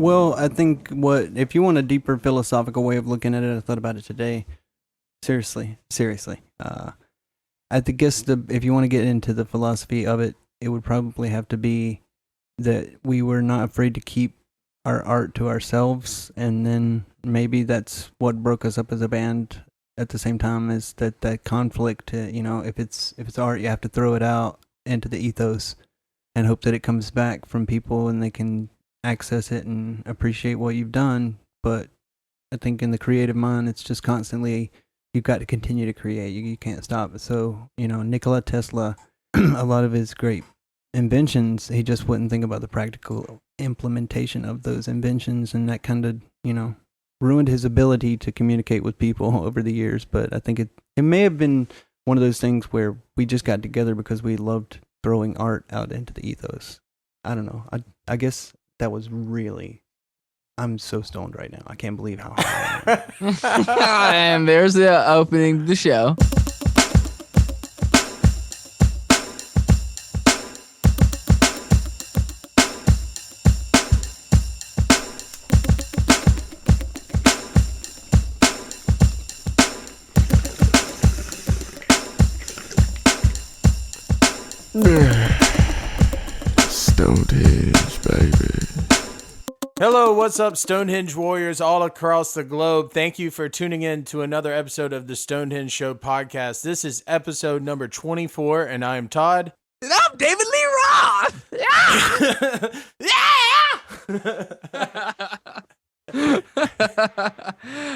Well, I think if you want a deeper philosophical way of looking at it, I thought about it today. Seriously. I guess if you want to get into the philosophy of it, it would probably have to be that we were not afraid to keep our art to ourselves, and then maybe that's what broke us up as a band. At the same time, is that conflict. If it's art, you have to throw it out into the ethos and hope that it comes back from people and they can access it and appreciate what you've done. But I think in the creative mind, it's just constantly, you've got to continue to create. You can't stop. So, Nikola Tesla, a lot of his great inventions, he just wouldn't think about the practical implementation of those inventions, and that kind of, ruined his ability to communicate with people over the years. But I think it may have been one of those things where we just got together because we loved throwing art out into the ethos. I don't know. I guess that was really... I'm so stoned right now. I can't believe how high I am. And there's the opening to the show. Stonedhenge, baby. Hello, what's up, Stonehenge warriors all across the globe? Thank you for tuning in to another episode of the Stonehenge Show podcast. This is episode number 24, and I am Todd. And I'm David Lee Roth. Yeah!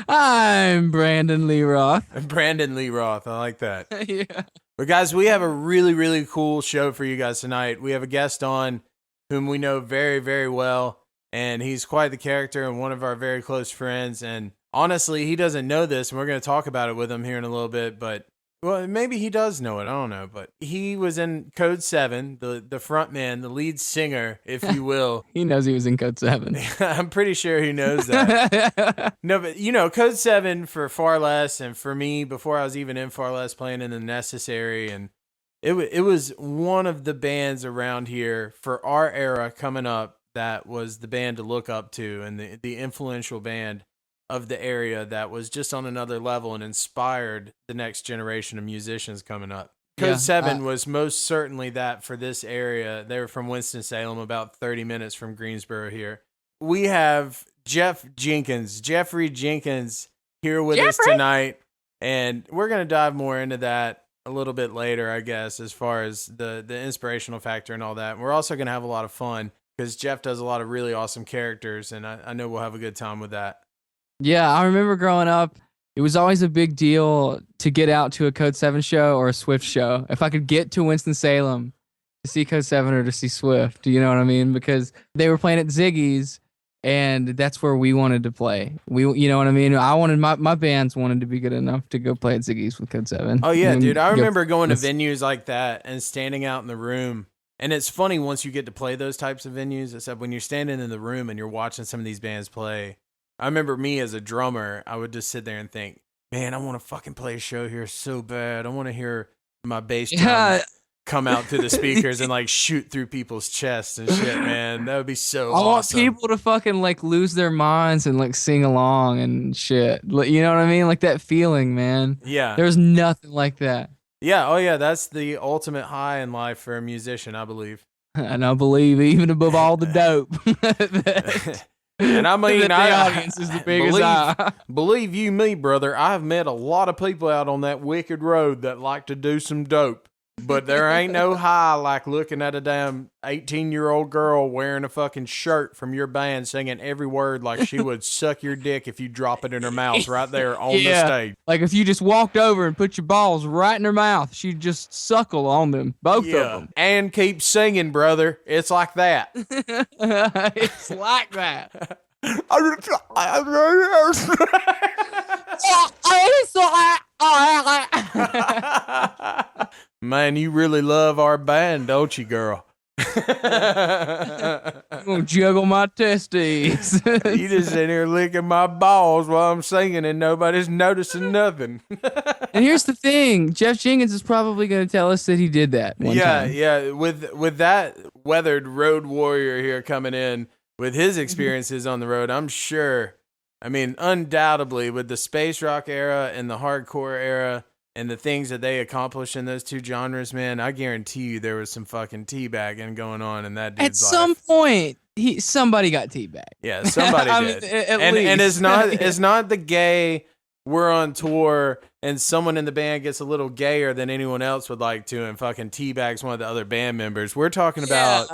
I'm Brandon Lee Roth. Brandon Lee Roth, I like that. Yeah. But guys, we have a really, really cool show for you guys tonight. We have a guest on whom we know very, very well, and he's quite the character and one of our very close friends. And honestly, he doesn't know this, and we're going to talk about it with him here in a little bit. But well, maybe he does know it. I don't know. But he was in Codeseven, the front man, the lead singer, if you will. He knows he was in Codeseven. I'm pretty sure he knows that. No, but Codeseven for Far Less, and for me, before I was even in Far Less, playing in The Necessary, and it was one of the bands around here for our era coming up that was the band to look up to, and the influential band of the area that was just on another level and inspired the next generation of musicians coming up. Codeseven was most certainly that for this area. They were from Winston-Salem, about 30 minutes from Greensboro here. We have Jeffrey Jenkins, here with us tonight, and we're going to dive more into that a little bit later, I guess, as far as the inspirational factor and all that. And we're also going to have a lot of fun because Jeff does a lot of really awesome characters, and I know we'll have a good time with that. Yeah, I remember growing up, it was always a big deal to get out to a Codeseven show or a Swift show. If I could get to Winston-Salem to see Codeseven or to see Swift, you know what I mean? Because they were playing at Ziggy's, and that's where we wanted to play. You know what I mean? I wanted my bands wanted to be good enough to go play at Ziggy's with Codeseven. Oh yeah, dude! I remember going to venues like that and standing out in the room. And it's funny once you get to play those types of venues, except when you're standing in the room and you're watching some of these bands play. I remember me as a drummer, I would just sit there and think, man, I want to fucking play a show here so bad. I want to hear my bass drum come out through the speakers and like shoot through people's chests and shit, man. That would be so awesome. I want people to fucking like lose their minds and like sing along and shit. You know what I mean? Like that feeling, man. Yeah. There's nothing like that. Yeah. Oh yeah. That's the ultimate high in life for a musician, I believe. And I believe even above all the dope. And I mean, the audience is the biggest believe you me, brother, I've met a lot of people out on that wicked road that like to do some dope. But there ain't no high like looking at a damn 18-year-old girl wearing a fucking shirt from your band singing every word like she would suck your dick if you drop it in her mouth right there on the stage. Like if you just walked over and put your balls right in her mouth, she'd just suckle on them, both of them. And keep singing, brother. It's like that. It's like that. Man, you really love our band, don't you, girl? I'm gonna juggle my testes. You just sitting here licking my balls while I'm singing and nobody's noticing nothing. And here's the thing, Jeff Jenkins is probably gonna tell us that he did that one time. Yeah. With that weathered road warrior here coming in, with his experiences on the road, I'm sure. I mean, undoubtedly, with the space rock era and the hardcore era and the things that they accomplished in those two genres, man, I guarantee you there was some fucking teabagging going on in that dude's At some life. point, somebody got teabagged. Yeah, somebody I did. mean, at and least. it's not the gay. We're on tour and someone in the band gets a little gayer than anyone else would like to and fucking teabags one of the other band members. We're talking about.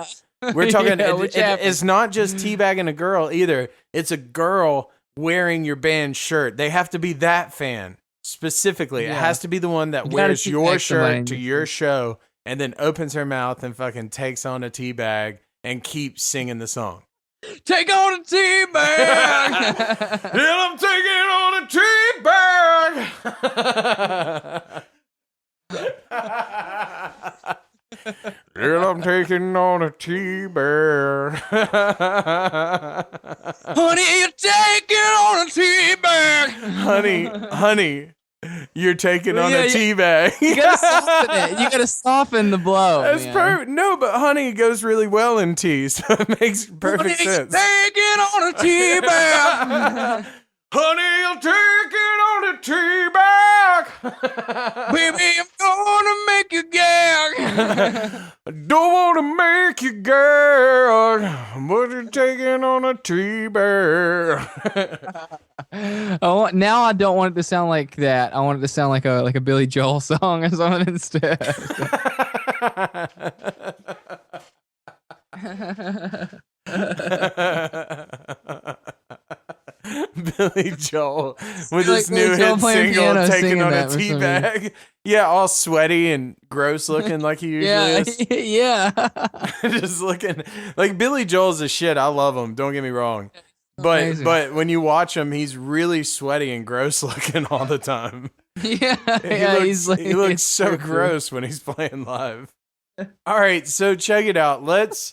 We're talking. It's not just teabagging a girl either. It's a girl wearing your band shirt. They have to be that fan specifically. It has to be the one that wears your shirt to your show and then opens her mouth and fucking takes on a teabag and keeps singing the song. Take on a teabag. Yeah, I'm taking on a teabag. Yeah, I'm taking on a teabag. Honey, you're taking on a teabag. Honey, you're taking on a teabag. You gotta soften it. You gotta soften the blow. That's perfect. No, but honey goes really well in tea, so it makes perfect sense. Taking on a teabag. Honey, I'm taking on a teabag. Baby, I'm gonna make you gag. I don't want to make you gag, but you're taking on a teabag. Now I don't want it to sound like that. I want it to sound like a Billy Joel song or something instead. Billy Joel with his new hit single taking on a teabag. Yeah, all sweaty and gross looking like he usually is. Yeah. Just looking like Billy Joel's a shit. I love him. Don't get me wrong. But when you watch him, he's really sweaty and gross looking all the time. Yeah. He looks so gross when he's playing live. All right, so check it out. Let's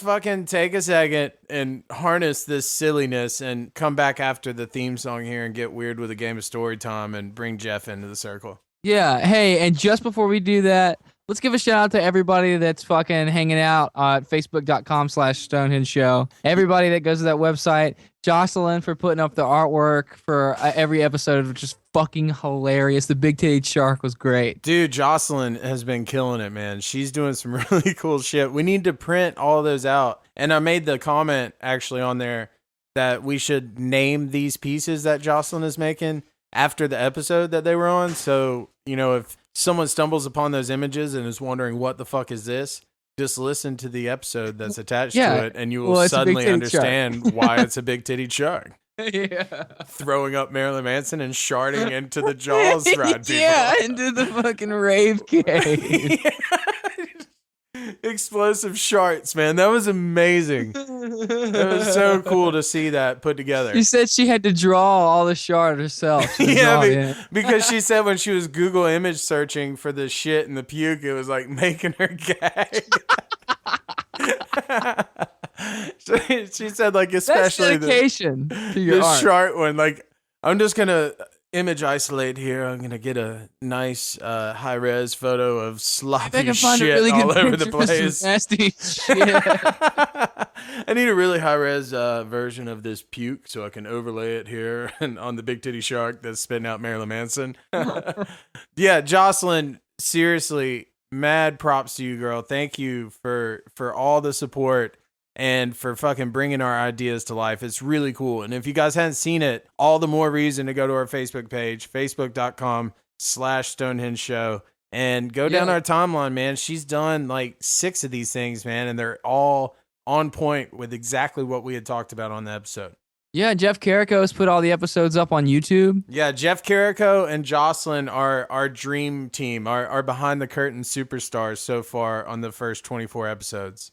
fucking take a second and harness this silliness and come back after the theme song here and get weird with a game of story time and bring Jeff into the circle. Yeah. Hey, and just before we do that, let's give a shout out to everybody that's fucking hanging out at facebook.com/Stonehenge Show. Everybody that goes to that website. Jocelyn for putting up the artwork for every episode, which is fucking hilarious. The Big Titty Shark was great. Dude, Jocelyn has been killing it, man. She's doing some really cool shit. We need to print all those out. And I made the comment actually on there that we should name these pieces that Jocelyn is making after the episode that they were on. So, you know, if someone stumbles upon those images and is wondering what the fuck is this, just listen to the episode that's attached to it and you will suddenly understand why it's a big titty shark. Yeah. Throwing up Marilyn Manson and sharding into the Jaws ride people. Yeah, into the fucking rave cave. Yeah. Explosive sharts, man. That was amazing. It was so cool to see that put together. She said she had to draw all the shard herself. Because she said when she was Google image searching for the shit and the puke, it was like making her gag. She said, like, especially the shart one. Like, I'm just gonna image isolate here. I'm gonna get a nice high res photo of sloppy shit all over the place. Nasty shit. I need a really high res version of this puke so I can overlay it here and on the big titty shark that's spitting out Marilyn Manson. Yeah, Jocelyn, seriously, mad props to you, girl. Thank you for all the support and for fucking bringing our ideas to life. It's really cool. And if you guys haven't seen it, all the more reason to go to our Facebook page, facebook.com/Stonehenge Show, and go down our timeline, man. She's done like 6 of these things, man, and they're all on point with exactly what we had talked about on the episode. Yeah, Jeff Carrico has put all the episodes up on YouTube. Yeah, Jeff Carrico and Jocelyn are our dream team, our behind the curtain superstars so far on the first 24 episodes.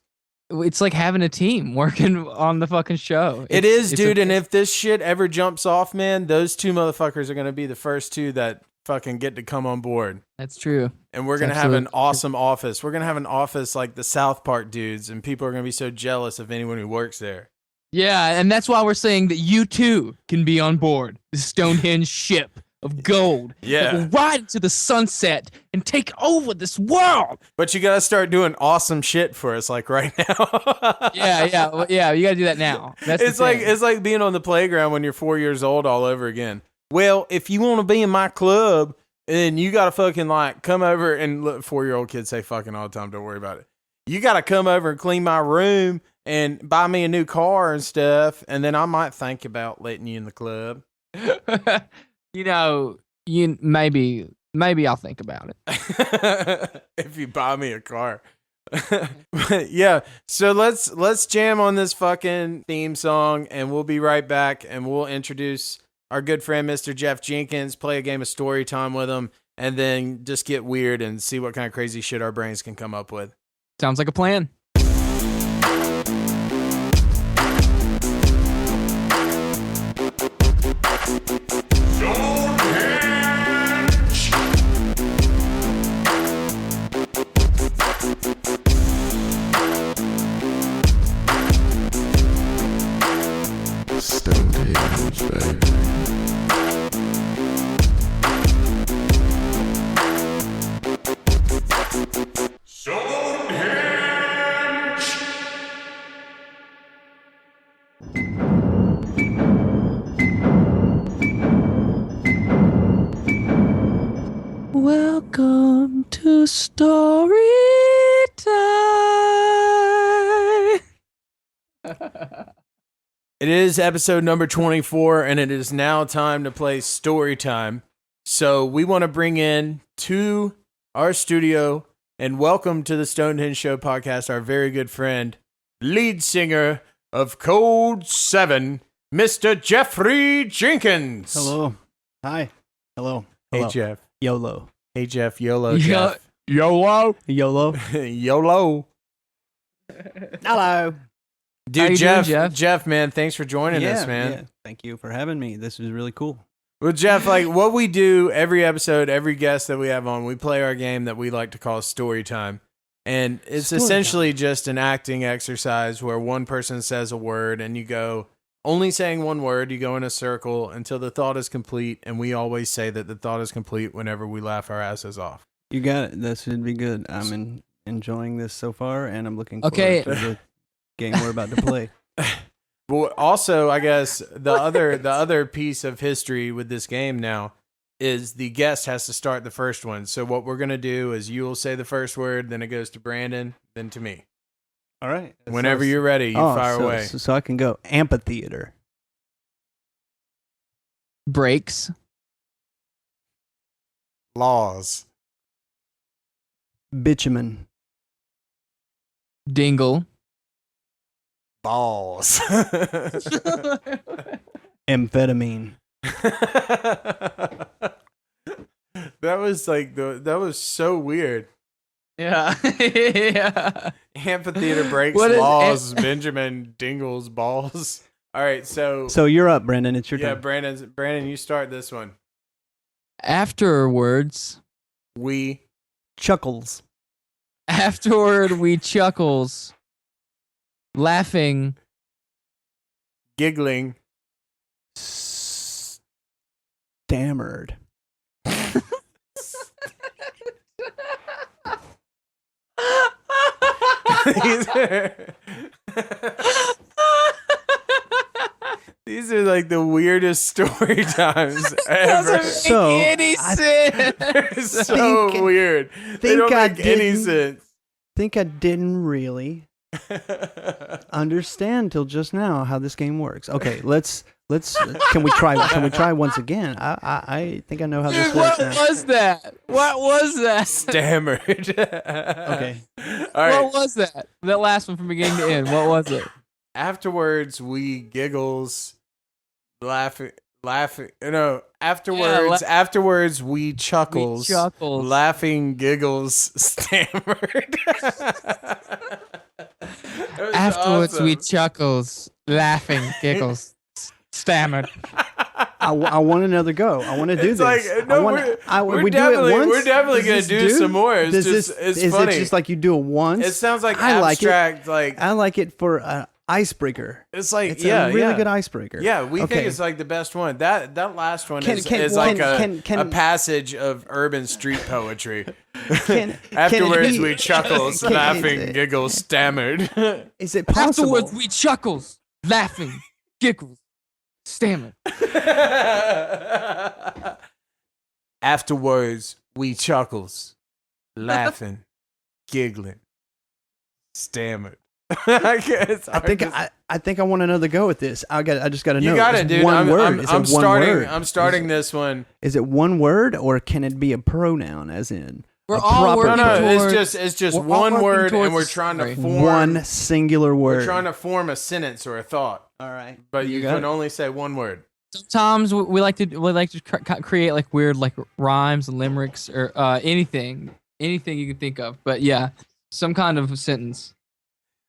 It's like having a team working on the fucking show. It is, dude. And if this shit ever jumps off, man, those 2 motherfuckers are going to be the first 2 that fucking get to come on board. That's true. And we're going to have an awesome office. We're going to have an office like the South Park dudes, and people are going to be so jealous of anyone who works there. Yeah, and that's why we're saying that you too can be on board the Stonehenge ship. of gold that will ride into the sunset and take over this world. But you gotta start doing awesome shit for us, like right now. Yeah. You gotta do that now. That's It's like being on the playground when you're 4 years old all over again. Well, if you want to be in my club, then you gotta fucking like come over and look. 4-year-old kids say fucking all the time. Don't worry about it. You gotta come over and clean my room and buy me a new car and stuff, and then I might think about letting you in the club. Maybe I'll think about it. If you buy me a car. But yeah, so let's jam on this fucking theme song, and we'll be right back, and we'll introduce our good friend Mr. Jeff Jenkins, play a game of story time with him, and then just get weird and see what kind of crazy shit our brains can come up with. Sounds like a plan. Stonedhenge, baby. Welcome to Story Time. It is episode number 24, and it is now time to play Story Time. So we want to bring in to our studio and welcome to the Stonedhenge Show podcast our very good friend, lead singer of Codeseven, Mr. Jeffrey Jenkins. Hello. Hi. Hello. Hey, Jeff. YOLO. Hey, Jeff. YOLO, Jeff. YOLO. YOLO. YOLO. Hello. Dude, Jeff? Jeff, man, thanks for joining us, man. Yeah. Thank you for having me. This is really cool. Well, Jeff, like what we do every episode, every guest that we have on, we play our game that we like to call Story Time. And it's Story essentially just an acting exercise where one person says a word and you go, only saying one word, you go in a circle until the thought is complete. And we always say that the thought is complete whenever we laugh our asses off. You got it. That should be good. I'm enjoying this so far, and I'm looking forward Okay. to the game we're about to play. Well, also, I guess the other piece of history with this game now is the guest has to start the first one. So what we're going to do is you will say the first word, then it goes to Brandon, then to me. All right. Whenever you're ready, you fire away. So I can go. Amphitheater. Breaks. Laws. Bitumen. Dingle. Balls. Amphetamine. That was so weird. Yeah. Yeah. Amphitheater breaks, What is laws, Benjamin Dingle's balls. All right, so you're up, Brandon. It's your yeah, turn. Brandon, you start this one. Afterwards. We Chuckles. Afterward, we chuckles. Laughing. giggling. Stammered. These are like the weirdest story times ever. Doesn't make any sense. They're so weird. They don't make any sense. Think I didn't really understand till just now how this game works. Okay, let's can we try once again? I think I know how this Dude, works what now. was that? What was that? Stammered. Okay. All right. What was that? That last one from beginning to end. What was it? Afterwards, we giggles, laughing. No, afterwards, we chuckles, laughing, giggles, stammered. Afterwards, awesome. we chuckles, laughing, giggles, stammered. I want another go. I want to do It's this. like, no, we do it once. We're definitely gonna do some more. It's Is funny. it just like you do it once? It sounds like I like abstract. it. I like it for icebreaker. It's like It's a really good icebreaker. Yeah, we Okay. think it's like the best one. That last one Can- is can- like can- a passage of urban street poetry. Can- Afterwards, can it be- we chuckles, can- laughing, giggles, stammered. Is it possible? Afterwards, we chuckles, laughing, giggles, stammer. Afterwards, we chuckles, laughing, giggling, stammered. I think I want another go at this. I just got to know. You got Is it, dude. One word. I'm Is it one starting. word? I'm starting this one. Is it one word or can it be a pronoun? As in, We're a all proper- working No, towards. it's just we're all one working word, towards and we're a trying to story. form one singular word. We're trying to form a sentence or a thought, All right, but you got can it. only say one word. Sometimes we like to create like weird like rhymes and limericks or anything you can think of. But yeah, some kind of sentence.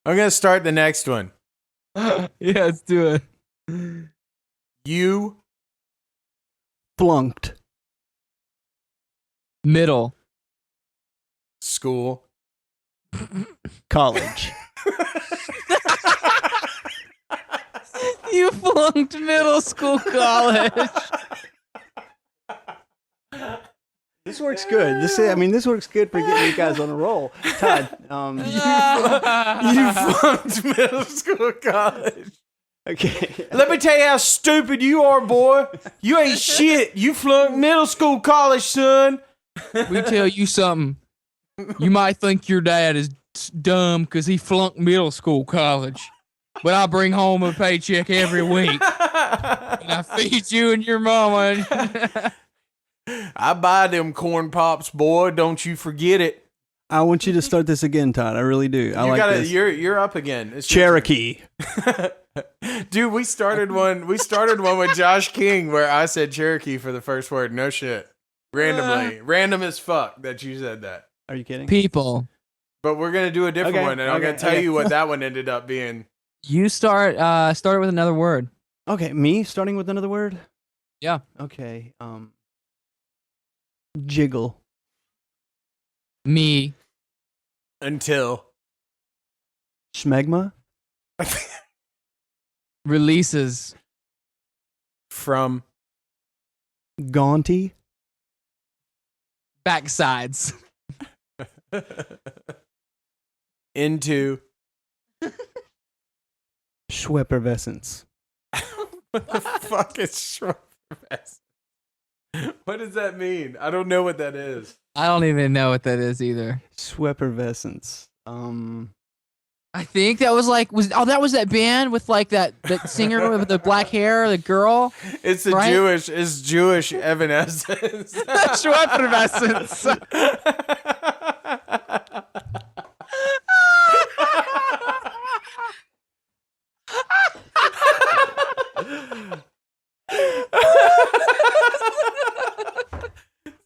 I'm gonna start the next one. Yeah, let's do it. You Flunked. Middle. school. College. You flunked middle school, college. This works good. This works good for getting you guys on a roll. Todd, You flunked middle school, college. okay. Let me tell you how stupid you are, boy. You ain't shit. You flunked middle school, college, son. We tell you something. You might think your dad is dumb because he flunked middle school, college. But I bring home a paycheck every week. And I feed you and your mama. I buy them corn pops, boy. Don't you forget it. I want you to start this again, Todd. I really do. I like this. You're up again. It's your Cherokee. Dude, we started one with Josh King where I said Cherokee for the first word. No shit. Randomly. Random as fuck that you said that. Are you kidding? People, But we're gonna do a different Okay, one, and I'm okay, gonna tell okay. you what that one ended up being. you start with another word. Okay, me starting with another word? Yeah. Okay. Jiggle. Me. Until Schmegma. Releases. from Gaunty. Backsides. into Schweppervescence. what the fuck is Schroeffervescence? What does that mean? I don't know what that is. I don't even know what that is either. Schweppervescence. I think that was like that was that band with like that singer with the black hair, the girl. It's the Right? Jewish Evanescence. Schweppervescence.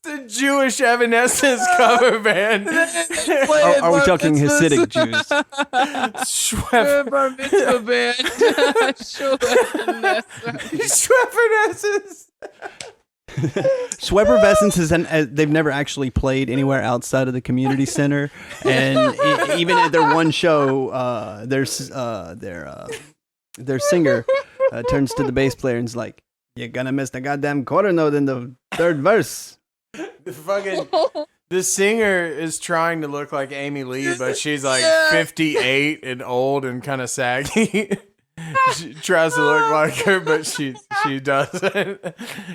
The Jewish Evanescence cover band. Are we talking Hasidic Jews? Schwepp- Bar mitzvah band. Schweppernescence. Schweppervescence is they've never actually played anywhere outside of the community center, and even at their one show, their singer turns to the bass player and is like, "You're gonna miss the goddamn quarter note in the third verse." The singer is trying to look like Amy Lee, but she's like 58 and old and kind of saggy. She tries to look like her, but she doesn't.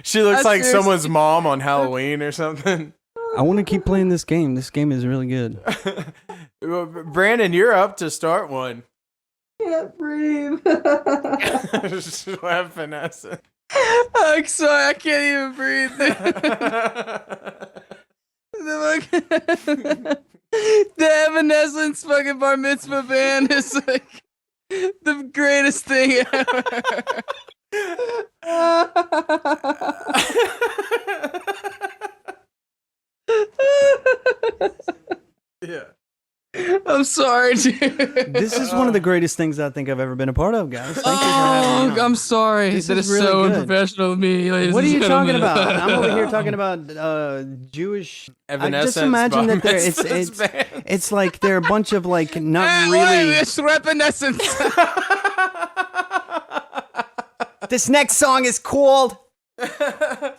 She looks like someone's mom on Halloween or something. I want to keep playing this game. This game is really good. Brandon, you're up to start one. Can't breathe. Vanessa. I'm sorry, I can't even breathe. The Evanescence fucking bar mitzvah band is like the greatest thing ever. Yeah. I'm sorry, dude. This is one of the greatest things I think I've ever been a part of, guys. Thank you for having me on. I'm sorry. This That is is really so good. unprofessional of me. Ladies What are and you talking gentlemen. about? I'm over here talking about Jewish. I Evanescence just imagine that by there, Misfits band. it's like they're a bunch of like not Hey, really. wait, it's Repinescence. This next song is called. Oh.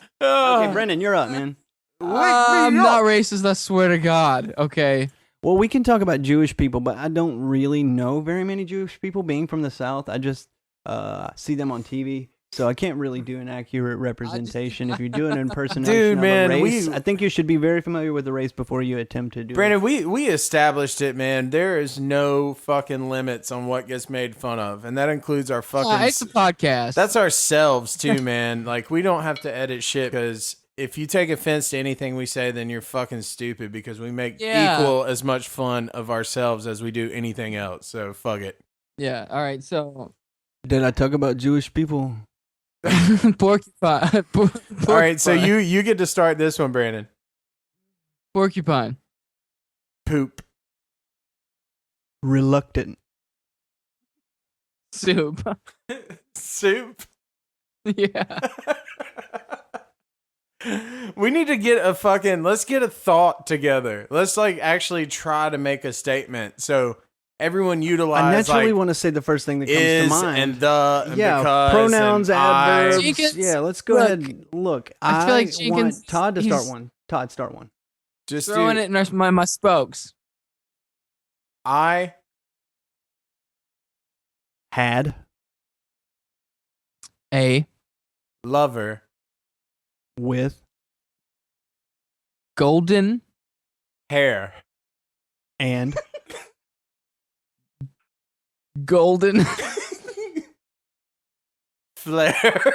Okay, Brendan, you're up, man. I'm not racist, I swear to God. Okay. Well, we can talk about Jewish people, but I don't really know very many Jewish people. Being from the South, I just see them on TV, so I can't really do an accurate representation. If you do an impersonation Dude, of man, a race, we- I think you should be very familiar with the race before you attempt to do Brandon, we established it, man. There is no fucking limits on what gets made fun of, and that includes our fucking. It's a podcast. That's ourselves too, man. Like we don't have to edit shit because if you take offense to anything we say, then you're fucking stupid because we make equal as much fun of ourselves as we do anything else. So fuck it. Yeah. All right. So, Did I talk about Jewish people? porcupine. All right, so you get to start this one, Brandon. Porcupine. Poop. Reluctant. Soup. Soup. Yeah. We need to get a fucking. Let's get a thought together. Let's like actually try to make a statement. So everyone utilize. I naturally like, want to say the first thing that comes is to mind. and the and yeah, because pronouns, and I. adverbs. Jenkins, Yeah, let's go look, ahead. Look, I feel like want Jenkins, Todd to start he's- one. Todd, start one. Just Throwing do, it in my spokes. I Had A lover with golden hair. and golden Flare.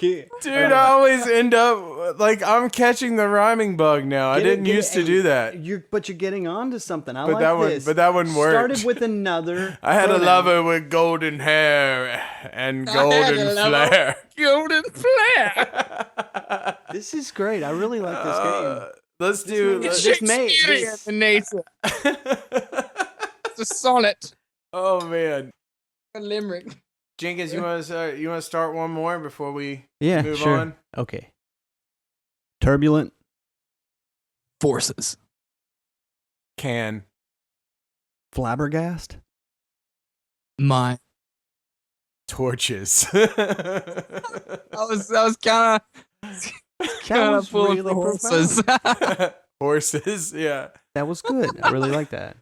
Dude, I always end up like I'm catching the rhyming bug now. I didn't used to do that. But you're getting on to something. I But like that one this. but that one worked. Started with another. I had a pronoun. lover with golden hair and I had golden a lover. flare. golden flare. This is great. I really like this game. Let's do. This It's may- Shakespearean this- in nature. It's a sonnet. Oh man, A limerick. Jenkins, you want to start one more before we Yeah, move sure. on? Okay. Turbulent. Forces. Can Flabbergast. My. torches. That was kind of was full really of horses. Horses, yeah. That was good. I really like that.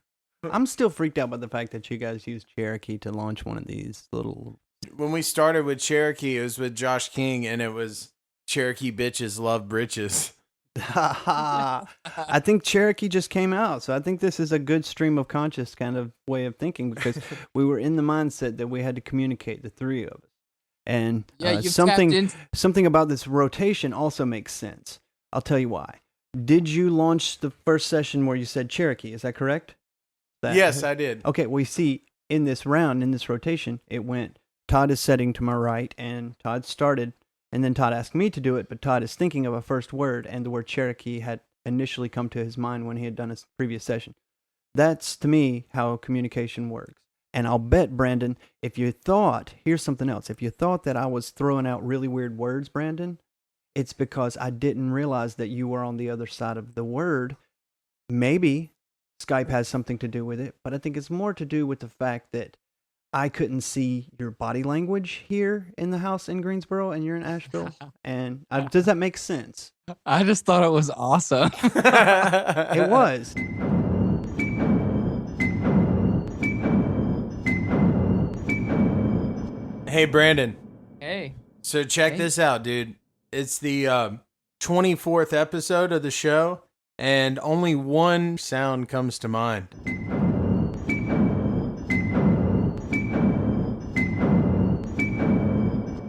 I'm still freaked out by the fact that you guys used Cherokee to launch one of these little. When we started with Cherokee, it was with Josh King, and it was Cherokee bitches love britches. I think Cherokee just came out, so I think this is a good stream of conscious kind of way of thinking because we were in the mindset that we had to communicate, the three of us, and Yeah, you've something tapped into something about this rotation also makes sense. I'll tell you why. Did you launch the first session where you said Cherokee? Is that correct? Yes, I did. Okay, we see in this round, in this rotation, it went Todd is setting to my right, and Todd started, and then Todd asked me to do it, but Todd is thinking of a first word, and the word Cherokee had initially come to his mind when he had done his previous session. That's, to me, how communication works. And I'll bet, Brandon, if you thought, here's something else, if you thought that I was throwing out really weird words, Brandon, it's because I didn't realize that you were on the other side of the word. Maybe Skype has something to do with it, but I think it's more to do with the fact that I couldn't see your body language here in the house in Greensboro and you're in Asheville. And does that make sense? I just thought it was awesome. It was. Hey, Brandon. Hey. So check Hey. this out, dude. It's the 24th episode of the show, and only one sound comes to mind.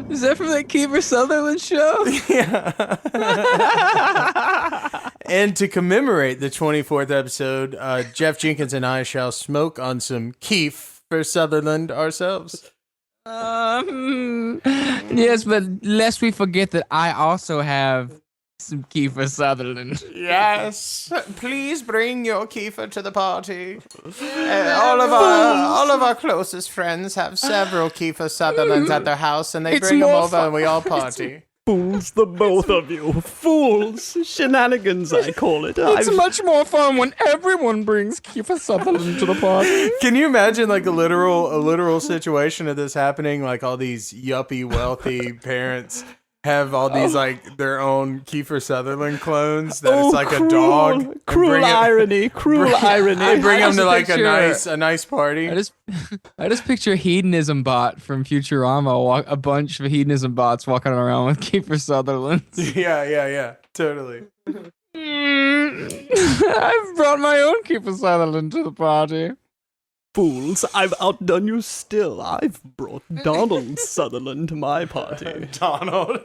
Is that from that Kiefer Sutherland show? Yeah. And to commemorate the 24th episode, Jeff Jenkins and I shall smoke on some Keef for Sutherland ourselves. Yes, but lest we forget that I also have some Kiefer Sutherland. Yes, please bring your Kiefer to the party. All of our closest friends have several Kiefer Sutherlands at their house, and they It's bring them more over fun- and we all party. Fools, the both of you. Fools. Shenanigans, I call it. It's much more fun when everyone brings Kiefer Sutherland to the party. Can you imagine like a literal situation of this happening? Like all these yuppie wealthy parents have all these like their own Kiefer Sutherland clones that it's like a dog. and Cruel bring it- irony. Cruel irony. They bring I them to just like picture- a nice party. I just picture hedonism bot from Futurama, a bunch of hedonism bots walking around with Kiefer Sutherland. Yeah, totally. I've brought my own Kiefer Sutherland to the party. Fools, I've outdone you still. I've brought Donald Sutherland to my party. Donald.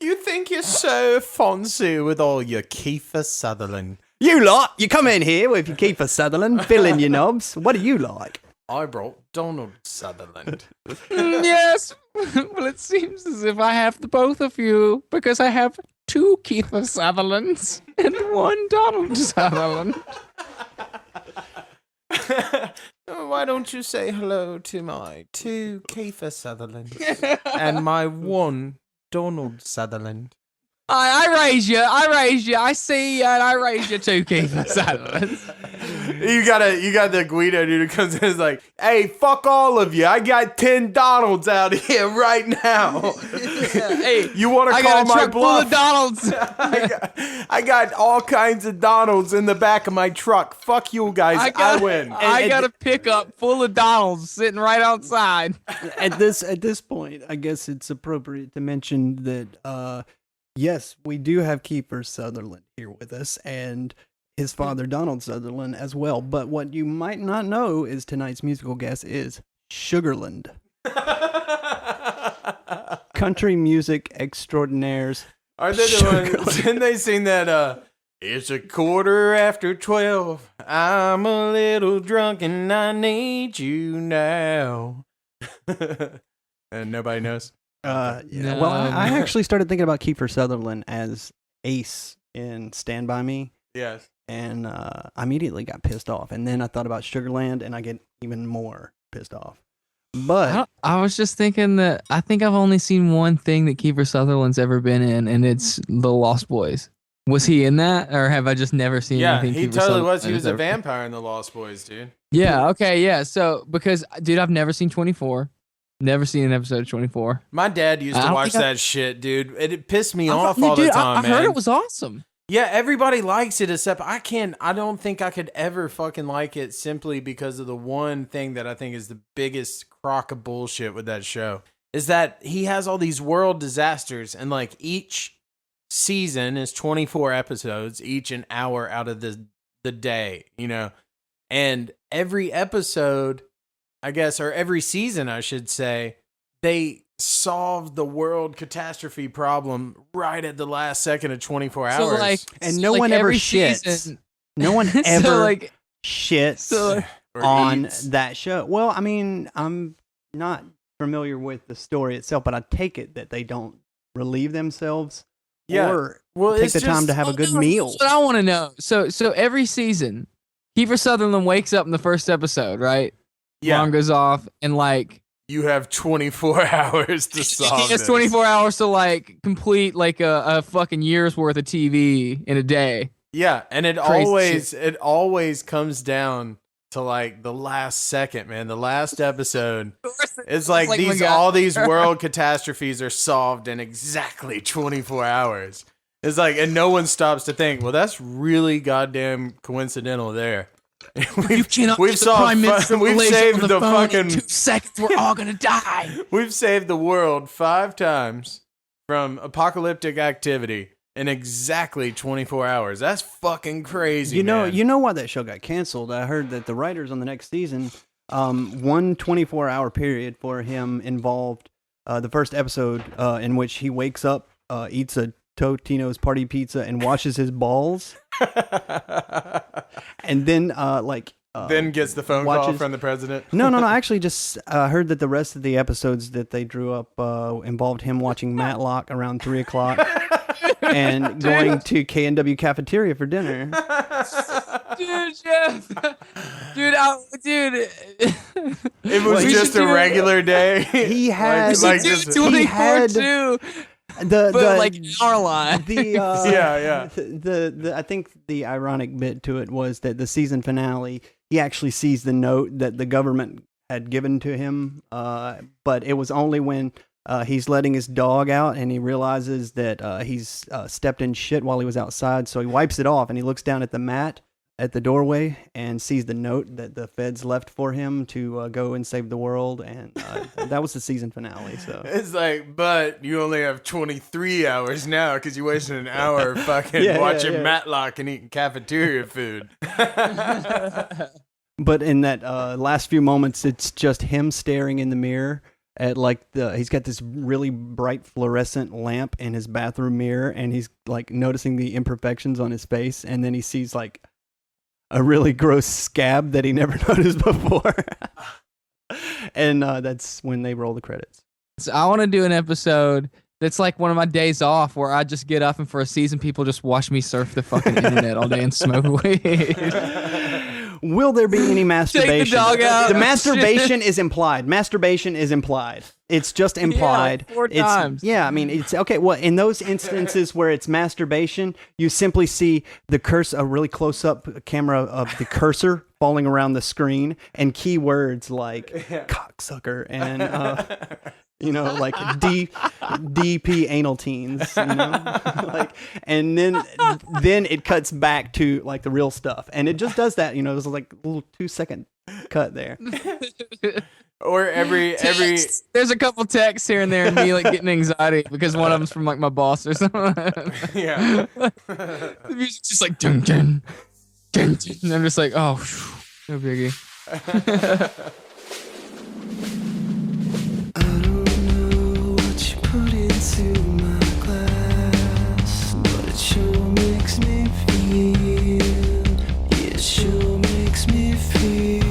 You think you're so fancy with all your Kiefer Sutherland. You lot, you come in here with your Kiefer Sutherland, fill in your knobs. What do you like? I brought Donald Sutherland. Yes. Well, it seems as if I have the both of you because I have 2 Kiefer Sutherlands and 1 Donald Sutherland. Why don't you say hello to my 2 Kiefer Sutherlands and my 1 Donald Sutherland? I raise you. I see you, and I raise you 2 Kiefer Sutherlands. You got the Guido dude who comes in and is like, hey, fuck all of you. I got 10 Donalds out here right now. Hey, You want to I call got a my truck full bluff? of Donalds. I got all kinds of Donalds in the back of my truck. Fuck you guys. I win. I got a pickup full of Donalds sitting right outside. At this point, I guess it's appropriate to mention that yes, we do have Kiefer Sutherland here with us, and his father Donald Sutherland as well. But what you might not know is tonight's musical guest is Sugarland, country music extraordinaires. Are they the ones? Didn't they sing that? It's 12:15. I'm a little drunk and I need you now. And nobody knows. Yeah. No. Well, I actually started thinking about Kiefer Sutherland as Ace in Stand By Me. Yes. And I immediately got pissed off. And then I thought about Sugarland, and I get even more pissed off. But I was just thinking that I think I've only seen one thing that Kiefer Sutherland's ever been in, and it's The Lost Boys. Was he in that, or have I just never seen Yeah, anything? he Kiefer totally Sutherland was. He has was a ever- vampire in the Lost Boys, dude. Yeah. Okay. Yeah. So because, dude, I've never seen 24. Never seen an episode of 24. My dad used I to don't watch think that shit, dude. It pissed me off all Dude, the time, I've man. heard it was awesome. Yeah, everybody likes it except I don't think I could ever fucking like it simply because of the one thing that I think is the biggest crock of bullshit with that show is that he has all these world disasters and like each season is 24 episodes, each an hour out of the day, you know. And every episode, I guess, or every season, I should say, they solved the world catastrophe problem right at the last second of 24 hours. So like, and no one ever every shits. season- no one so ever like, shits so like, Or on eats. that show. Well, I mean, I'm not familiar with the story itself, but I take it that they don't relieve themselves or well, take it's the time just- to have a good meal. That's what I want to know. So every season, Kiefer Sutherland wakes up in the first episode, right? Yeah, Alarm goes off, and like you have 24 hours to solve he has this. 24 hours to like complete like a fucking year's worth of TV in a day. Yeah, and it Crazy always comes down to like the last second, man. The last episode. It's like Like, my these God. all these world catastrophes are solved in exactly 24 hours. It's like, and no one stops to think, well, that's really goddamn coincidental there. You cannot we've get the solved Prime Minister of we've Malaysia saved on the phone in fucking 2 seconds. We're all gonna die. we've saved the world 5 times from apocalyptic activity in exactly 24 hours. That's fucking crazy. You know, man. you know why that show got canceled? I heard that the writers on the next season, one 24-hour period for him involved the first episode in which he wakes up, eats a Totino's party pizza, and washes his balls. And then, like Then gets the phone call watches- from the president. No. I actually just heard that the rest of the episodes that they drew up involved him watching Matlock around 3:00 and going to K&W cafeteria for dinner. Dude, Jeff. Dude, It was We just should a do- regular day. He had- We like should just, do 24 had- too, The but like our line. the Yeah. the I think the ironic bit to it was that the season finale, he actually sees the note that the government had given to him, but it was only when he's letting his dog out and he realizes that he's stepped in shit while he was outside, so he wipes it off and he looks down at the mat at the doorway and sees the note that the feds left for him to go and save the world, and that was the season finale. So it's like, but you only have 23 hours now because you wasted an hour fucking Yeah, watching yeah. Matlock and eating cafeteria food. But in that last few moments, it's just him staring in the mirror at he's got this really bright fluorescent lamp in his bathroom mirror, and he's like noticing the imperfections on his face, and then he sees like a really gross scab that he never noticed before. And that's when they roll the credits. So I want to do an episode that's like one of my days off where I just get up and for a season people just watch me surf the fucking internet all day and smoke weed. Will there be any masturbation? dog out. The masturbation is implied. Masturbation is implied. It's just implied. Yeah, 4 It's- times. Yeah, I mean, it's okay. Well, in those instances where it's masturbation, you simply see the a really close up camera of the cursor falling around the screen, and keywords like cocksucker and like DP anal teens, like, and then it cuts back to like the real stuff, and it just does that, there's like a little 2-second cut there. Or every There's a couple texts here and there and me like getting anxiety because one of them's from like my boss or something. yeah. The music's just like dun dun dun dun, and I'm just like, oh, no biggie. I don't know what you put into my glass, but it sure makes me feel. Yeah, it sure makes me feel.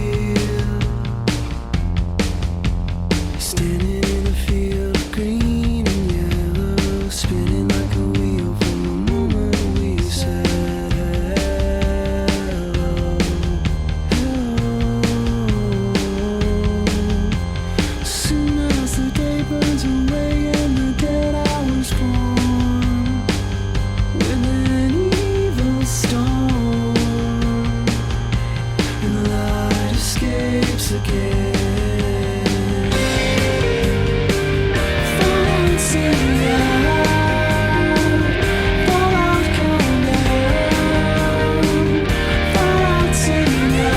Standing in a field of green and yellow, spinning like a wheel from the moment we said hello. Soon as the day burns away and the dead hours form, with an evil storm, and the light escapes again. Fallout singing out, fallout coming down, fallout singing out.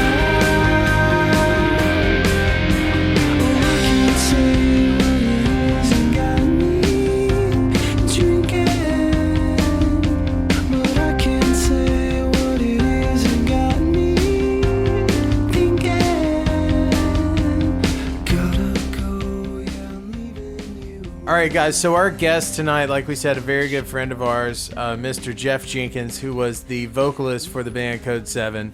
Oh, I can't say what it is and got me drinking, but I can say what it is and got me thinking. Gotta go, yeah, I'm leaving you. All right, guys. So our guest tonight, like we said, a very good friend of ours, Mr. Jeff Jenkins, who was the vocalist for the band Codeseven.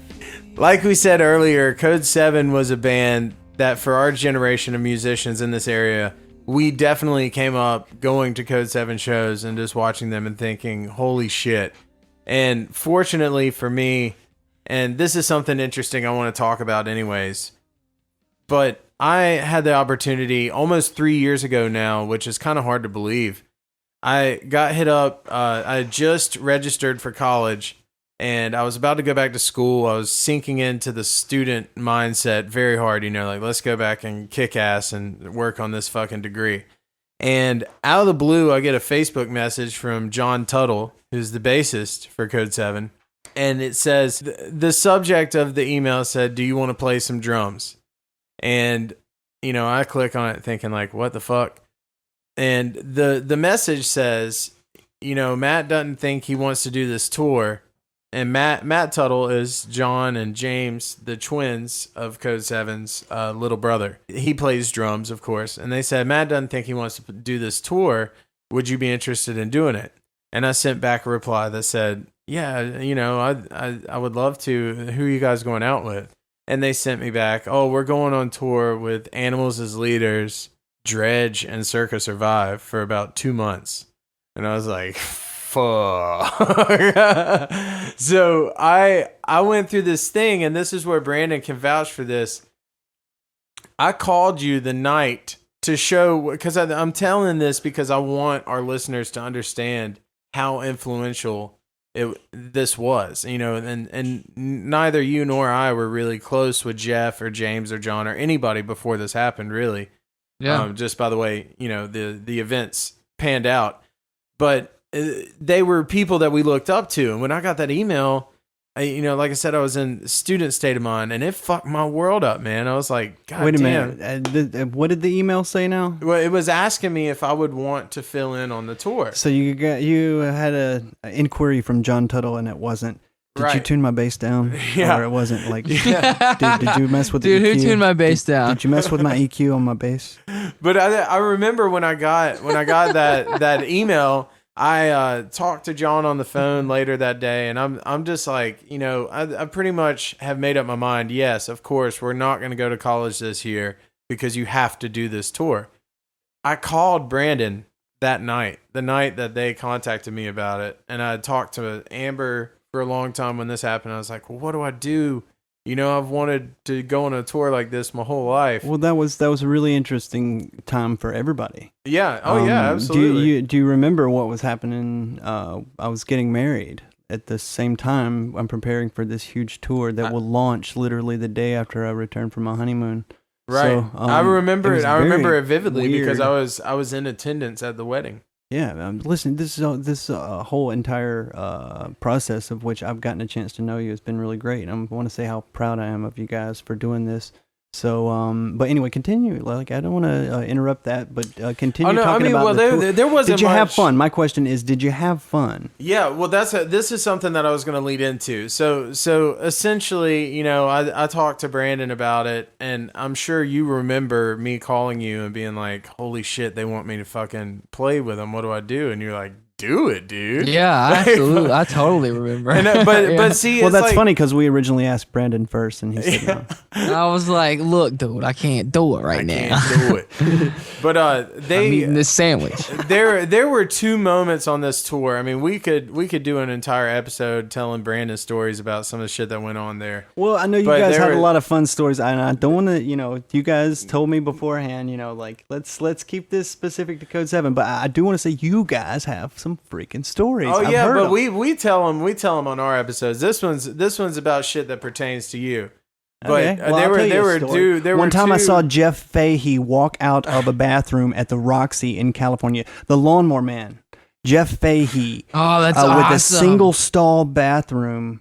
Like we said earlier, Codeseven was a band that, for our generation of musicians in this area, we definitely came up going to Codeseven shows and just watching them and thinking, "Holy shit!" And fortunately for me, and this is something interesting I want to talk about, anyways. But I had the opportunity almost 3 years ago now, which is kind of hard to believe. I got hit up. I had just registered for college, and I was about to go back to school. I was sinking into the student mindset very hard, like, let's go back and kick ass and work on this fucking degree. And out of the blue, I get a Facebook message from John Tuttle, who's the bassist for Codeseven. And it says, the subject of the email said, "Do you want to play some drums?" And, I click on it thinking like, what the fuck? And the message says, Matt doesn't think he wants to do this tour. And Matt Tuttle is John and James, the twins of Codeseven's little brother. He plays drums, of course. And they said, Matt doesn't think he wants to do this tour. Would you be interested in doing it? And I sent back a reply that said, yeah, I would love to. Who are you guys going out with? And they sent me back, oh, we're going on tour with Animals as Leaders, Dredge, and Circa Survive for about 2 months. And I was like, fuck. So I went through this thing, and this is where Brandon can vouch for this. I called you the night to show, because I'm telling this because I want our listeners to understand how influential this was, and neither you nor I were really close with Jeff or James or John or anybody before this happened, really. Yeah. Just by the way, the events panned out, but they were people that we looked up to. And when I got that email, like I said, I was in student state of mind, and it fucked my world up, man. I was like, God Wait a damn. minute. What did the email say now? Well, it was asking me if I would want to fill in on the tour. So you had an inquiry from John Tuttle, and it wasn't. Did you Right. tune my bass down? Yeah. Or it wasn't like. Yeah. Did you mess with Dude, the EQ? who tuned my bass down? Did you mess with my EQ on my bass? But I remember when I got that email, I talked to John on the phone later that day, and I'm just like, I pretty much have made up my mind. Yes, of course, we're not going to go to college this year because you have to do this tour. I called Brandon that night, the night that they contacted me about it, and I talked to Amber for a long time when this happened. I was like, well, what do I do? I've wanted to go on a tour like this my whole life. Well, that was a really interesting time for everybody. Yeah. Oh, yeah, absolutely. Do you remember what was happening? I was getting married at the same time. I'm preparing for this huge tour that will launch literally the day after I return from my honeymoon. Right. So, I remember it. I remember it vividly because weird. I was in attendance at the wedding. Yeah, listen. This whole entire process of which I've gotten a chance to know you has been really great. I want to say how proud I am of you guys for doing this. So, but anyway, continue. Like, I don't want to interrupt that, but continue talking about the tour. There wasn't. Did you have much- fun? My question is, did you have fun? Yeah. Well, this is something that I was going to lead into. So essentially, I talked to Brandon about it, and I'm sure you remember me calling you and being like, "Holy shit, they want me to fucking play with them. What do I do?" And you're like, "Do it, dude." Yeah, absolutely. I totally remember. And, but see, Well, it's that's like, funny because we originally asked Brandon first, and he said no. I was like, look, dude, I can't do it right now. Can't do it. But I'm eating this sandwich. there were 2 moments on this tour. I mean, we could do an entire episode telling Brandon stories about some of the shit that went on there. Well, I know you But guys there had a were- lot of fun stories, and I don't want to, you guys told me beforehand, like let's keep this specific to Codeseven, but I do want to say you guys have some freaking stories. Oh I've yeah, heard but 'em. we tell them on our episodes. This one's about shit that pertains to you. But Okay, well, I'll tell you a story. One time I saw Jeff Fahey walk out of a bathroom at the Roxy in California. The Lawnmower Man, Jeff Fahey, Oh, that's with awesome. a single stall bathroom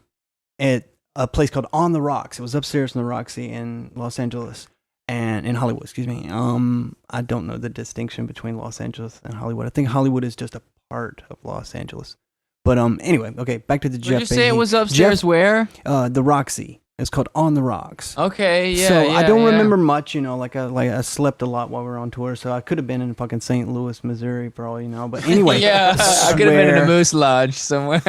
at a place called On the Rocks. It was upstairs in the Roxy in Los Angeles and in Hollywood. Excuse me. I don't know the distinction between Los Angeles and Hollywood. I think Hollywood is just a part of Los Angeles. But anyway, okay, back to the Jeff Did you say it Fahey. was upstairs where? The Roxy. It's called On the Rocks. Okay, yeah. So I don't yeah. remember much, like I slept a lot while we were on tour, so I could have been in fucking St. Louis, Missouri, for all you know. But anyway, Yeah, I could have been in a swear Moose Lodge somewhere.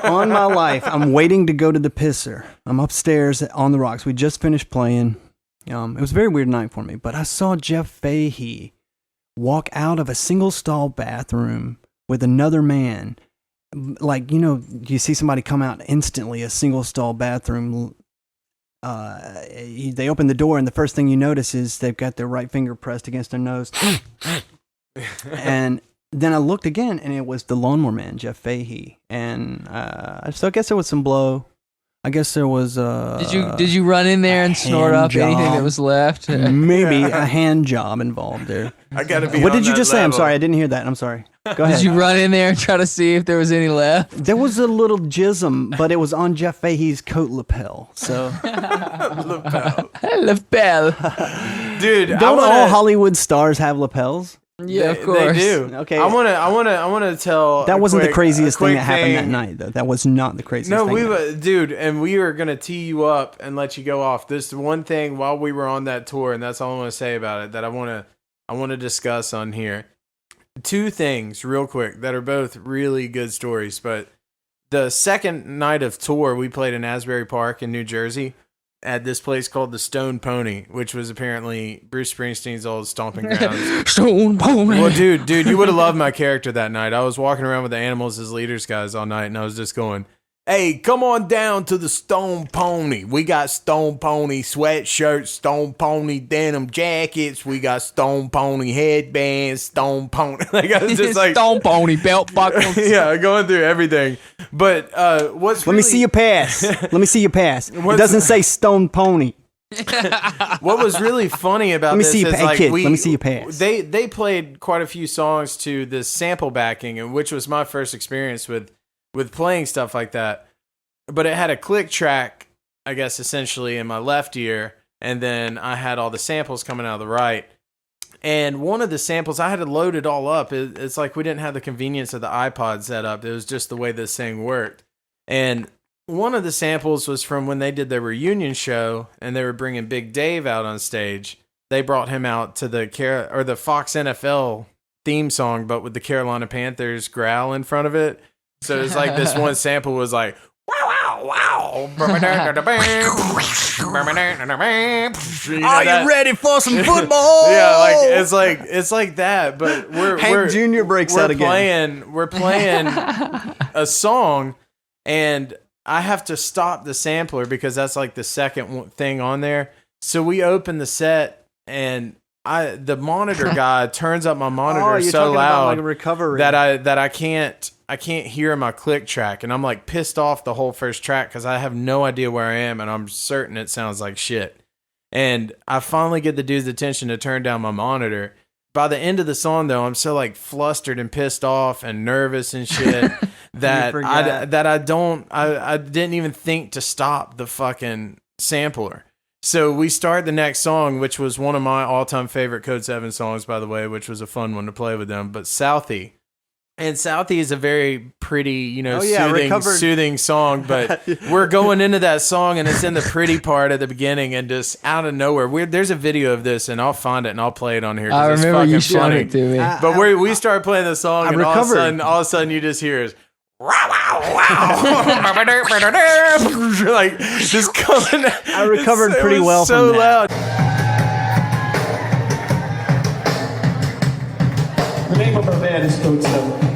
on my life, I'm waiting to go to the pisser. I'm upstairs on the Rocks. We just finished playing. It was a very weird night for me, but I saw Jeff Fahey walk out of a single stall bathroom with another man. Like, you see somebody come out instantly, a single stall bathroom. They open the door, and the first thing you notice is they've got their right finger pressed against their nose. And then I looked again, and it was the Lawnmower Man, Jeff Fahey. And so I guess there was some blow. I guess there was Did you run in there and snort hand up anything job. that was left? maybe a hand job involved there. I gotta be. What on did you that just say? I'm level. sorry, I didn't hear that. I'm sorry. Go ahead. Did you run in there and try to see if there was any left? There was a little jism, but it was on Jeff Fahey's coat lapel. So Lapel. Lapel. Dude, don't all Hollywood stars have lapels? Yeah, of course. They do. Okay. I want to tell. That wasn't the craziest thing quick that happened that night, though. That was not the craziest No, thing. dude, and we were gonna tee you up and let you go off. This one thing while we were on that tour, and that's all I want to say about it. That I want to discuss on here. 2 things, real quick, that are both really good stories. But the second night of tour, we played in Asbury Park in New Jersey, at this place called the Stone Pony, which was apparently Bruce Springsteen's old stomping grounds. Stone Pony. Well, dude, you would have loved my character that night. I was walking around with the animals as leaders guys all night, and I was just going, hey, come on down to the Stone Pony. We got Stone Pony sweatshirts, Stone Pony denim jackets. We got Stone Pony headbands, Stone Pony. Like, I was just like, Stone Pony belt buckles. yeah, going through everything. But what's Let me see your pass. Let me see your pass. It doesn't say Stone Pony. what was really funny about Let me this see your is like kid. Let me see your pass. They played quite a few songs to this sample backing, and which was my first experience with playing stuff like that. But it had a click track, I guess, essentially in my left ear, and then I had all the samples coming out of the right. And one of the samples, I had to load it all up. It's like we didn't have the convenience of the iPod set up. It was just the way this thing worked. And one of the samples was from when they did their reunion show, and they were bringing Big Dave out on stage. They brought him out to the Fox NFL theme song, but with the Carolina Panthers growl in front of it. So it's like this one sample was like, wow, wow, wow. Are you ready for some football? Yeah, like it's like that, but Hank Jr. breaks out again. We're playing a song, and I have to stop the sampler because that's like the second thing on there. So we open the set, and the monitor guy turns up my monitor so loud like recovery. that I can't hear my click track, and I'm like pissed off the whole first track because I have no idea where I am, and I'm certain it sounds like shit. And I finally get the dude's attention to turn down my monitor. By the end of the song, though, I'm so like flustered and pissed off and nervous and shit that I didn't even think to stop the fucking sampler. So we start the next song, which was one of my all-time favorite Codeseven songs, by the way, which was a fun one to play with them, but Southie. And Southie is a very pretty, soothing song, but we're going into that song, and it's in the pretty part at the beginning, and just out of nowhere, there's a video of this, and I'll find it and I'll play it on here. I remember you showed it to me. But we start playing the song, and all of a sudden you just hear is, wow, like just coming. I recovered pretty well so from that. loud. The name of our band is Codeseven.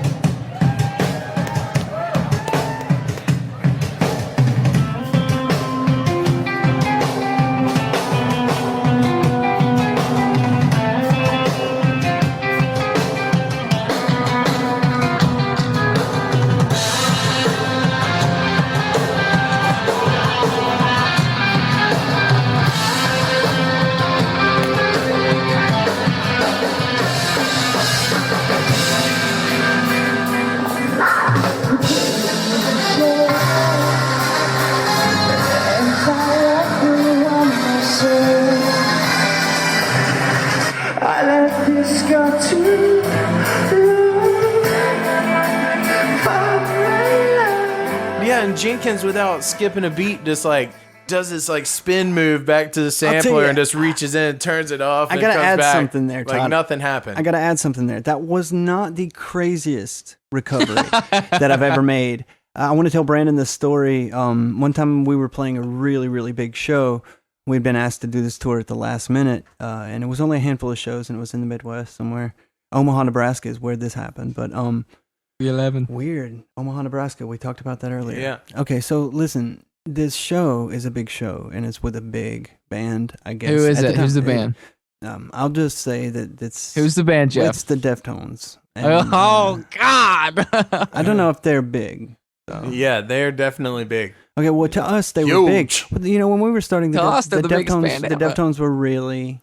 Yeah, and Jenkins, without skipping a beat, just like does this like spin move back to the sampler and just reaches in and turns it off. I gotta comes add back something there, Todd. Like nothing happened. I gotta add something there. That was not the craziest recovery that I've ever made. I want to tell Brandon this story. One time we were playing a really, really big show. We'd been asked to do this tour at the last minute, and it was only a handful of shows, and it was in the Midwest somewhere. Omaha, Nebraska is where this happened, but 11. weird. Omaha, Nebraska. We talked about that earlier. Yeah. Okay, so listen, this show is a big show, and it's with a big band, I guess. Who is At it? Who's the band? I'll just say that it's... Who's the band, Jeff? It's the Deftones. And, Oh, God. I don't know if they're big. So. Yeah, they're definitely big. Okay, well, to us, they were big. But, you know, when we were starting, To us, they're the biggest Deftones, band the ever. Deftones were really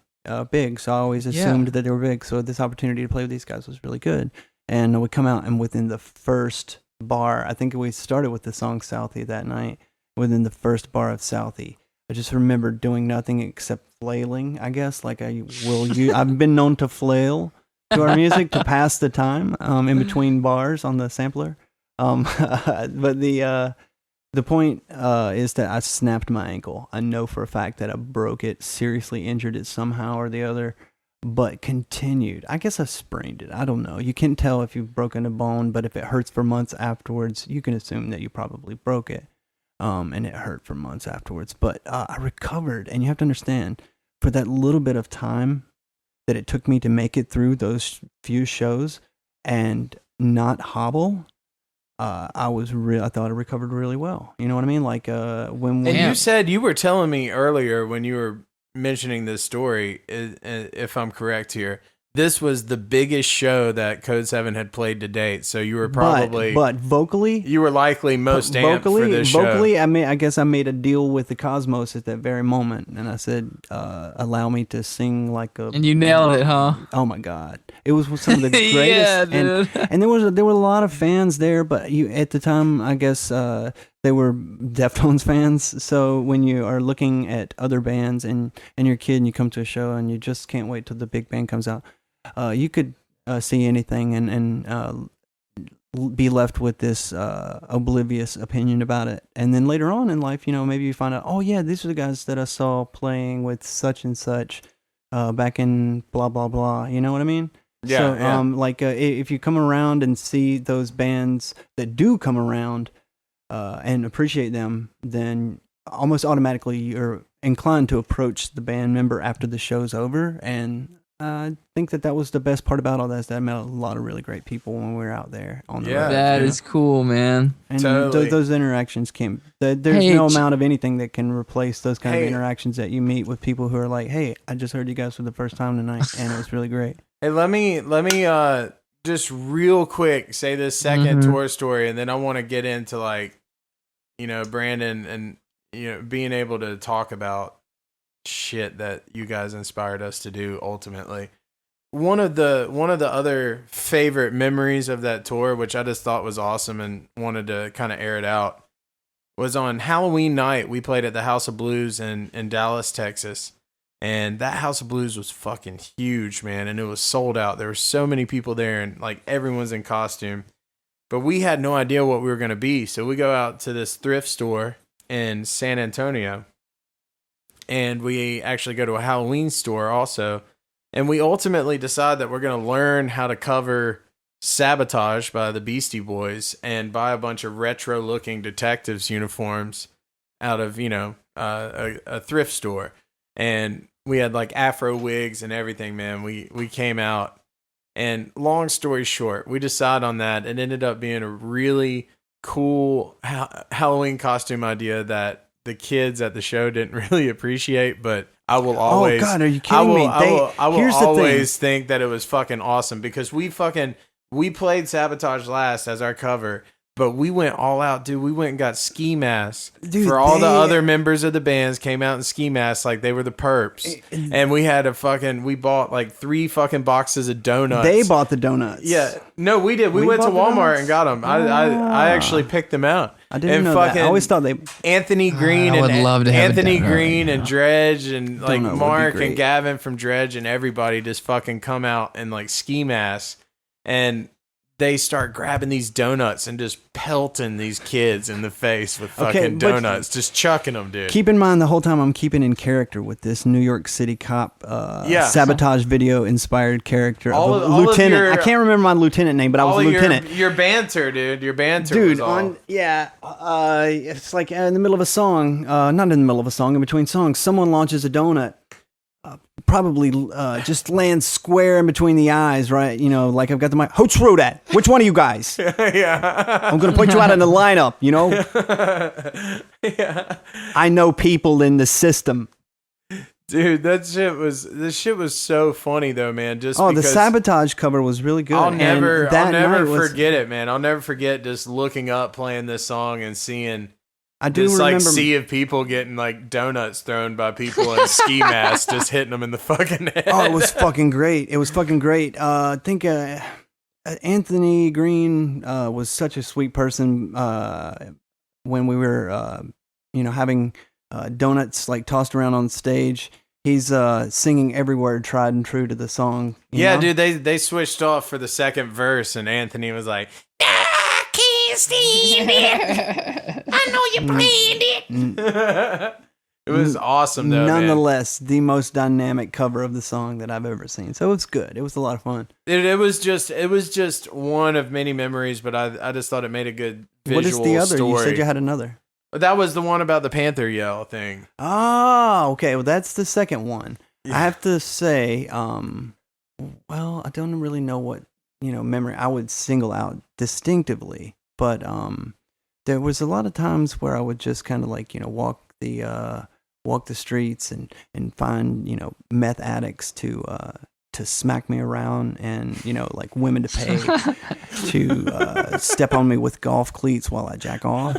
big, so I always assumed that they were big. So this opportunity to play with these guys was really good. And we come out, and within the first bar, I think we started with the song Southie that night, within the first bar of Southie, I just remember doing nothing except flailing, I guess. Like I've been known to flail to our music to pass the time in between bars on the sampler. But the point is that I snapped my ankle. I know for a fact that I broke it, seriously injured it somehow or the other, but continued. I guess I sprained it. I don't know. You can't tell if you've broken a bone, but if it hurts for months afterwards, you can assume that you probably broke it. and it hurt for months afterwards. But I recovered, and you have to understand, for that little bit of time that it took me to make it through those few shows and not hobble, I thought I recovered really well. You know what I mean? Like when And you said, you were telling me earlier when you were mentioning this story, if I'm correct here, this was the biggest show that Codeseven had played to date. So you were probably, but vocally, you were likely most amped for this show. Vocally, I guess I made a deal with the cosmos at that very moment, and I said, "Allow me to sing like a." And you nailed it, huh? Oh my God! It was some of the greatest. Yeah, dude. And there were a lot of fans there, but at the time, I guess they were Deftones fans. So when you are looking at other bands and you're a kid and you come to a show and you just can't wait till the big band comes out, you could see anything and be left with this oblivious opinion about it. And then later on in life, maybe you find out, oh yeah, these are the guys that I saw playing with such and such back in blah blah blah. You know what I mean? Yeah. So if you come around and see those bands that do come around and appreciate them, then almost automatically you're inclined to approach the band member after the show's over. And I think that was the best part about all that, is that I met a lot of really great people when we were out there on the road. That is cool, man. And Totally. those interactions there's no amount of anything that can replace those kind of interactions that you meet with people who are like, hey, I just heard you guys for the first time tonight, and it was really great. Hey, let me just real quick say this second tour story, and then I want to get into Brandon and being able to talk about shit that you guys inspired us to do ultimately. One of the other favorite memories of that tour, which I just thought was awesome and wanted to kind of air it out, was on Halloween night. We played at the House of Blues in Dallas, Texas. And that House of Blues was fucking huge, man. And it was sold out. There were so many people there, and everyone's in costume. But we had no idea what we were going to be. So we go out to this thrift store in San Antonio. And we actually go to a Halloween store also. And we ultimately decide that we're going to learn how to cover Sabotage by the Beastie Boys and buy a bunch of retro-looking detectives' uniforms out of, a thrift store. And we had afro wigs and everything, man. We came out, and long story short, we decided on that. It ended up being a really cool Halloween costume idea that the kids at the show didn't really appreciate, but I will always. Oh God, are you kidding me? I will always think that it was fucking awesome, because we played Sabotage last as our cover, but we went all out, dude. We went and got ski masks for all the other members of the bands. Came out in ski masks like they were the Perps, and we had we bought 3 fucking boxes of donuts. They bought the donuts. Yeah, no, we did. We went to Walmart and got them. I actually picked them out. I didn't know that. I always thought they. Anthony Green I would love to have Anthony a donut Green right and now. Dredge and Donut would be Mark great. and Gavin from Dredge and everybody just fucking come out in ski masks, and they start grabbing these donuts and just pelting these kids in the face with fucking donuts, just chucking them, dude. Keep in mind, the whole time I'm keeping in character with this New York City cop Sabotage video inspired character All of a of lieutenant. your- I can't remember my lieutenant name, but I was a lieutenant. Your banter, dude. Your banter, Dude, was all. it's like in the middle of a song, not in the middle of a song, in between songs, someone launches a donut, probably just lands square in between the eyes, right? I've got the mic. Who threw that? Which one of you guys? Yeah. I'm going to put you out in the lineup, Yeah. I know people in the system. Dude, this shit was so funny though, man. Just the because Sabotage cover was really good. I'll never was, forget it, man. I'll never forget just looking up, playing this song, and seeing I do this remember sea of people getting donuts thrown by people in ski masks, just hitting them in the fucking head. Oh, it was fucking great. I think Anthony Green was such a sweet person when we were, having donuts tossed around on stage. He's singing every word tried and true to the song. You know? Dude, they switched off for the second verse, and Anthony was like, "I can't stand it. I know you planned it." It was awesome, though. Nonetheless, the most dynamic cover of the song that I've ever seen. So it's good. It was a lot of fun. It was just one of many memories, but I just thought it made a good visual What is the other? story. You said you had another. That was the one about the Panther yell thing. Oh, okay. Well, that's the second one. Yeah. I have to say, well, I don't really know what, memory I would single out distinctively, but there was a lot of times where I would just kind of like, walk the streets and find, meth addicts to smack me around and, like women to pay to step on me with golf cleats while I jack off.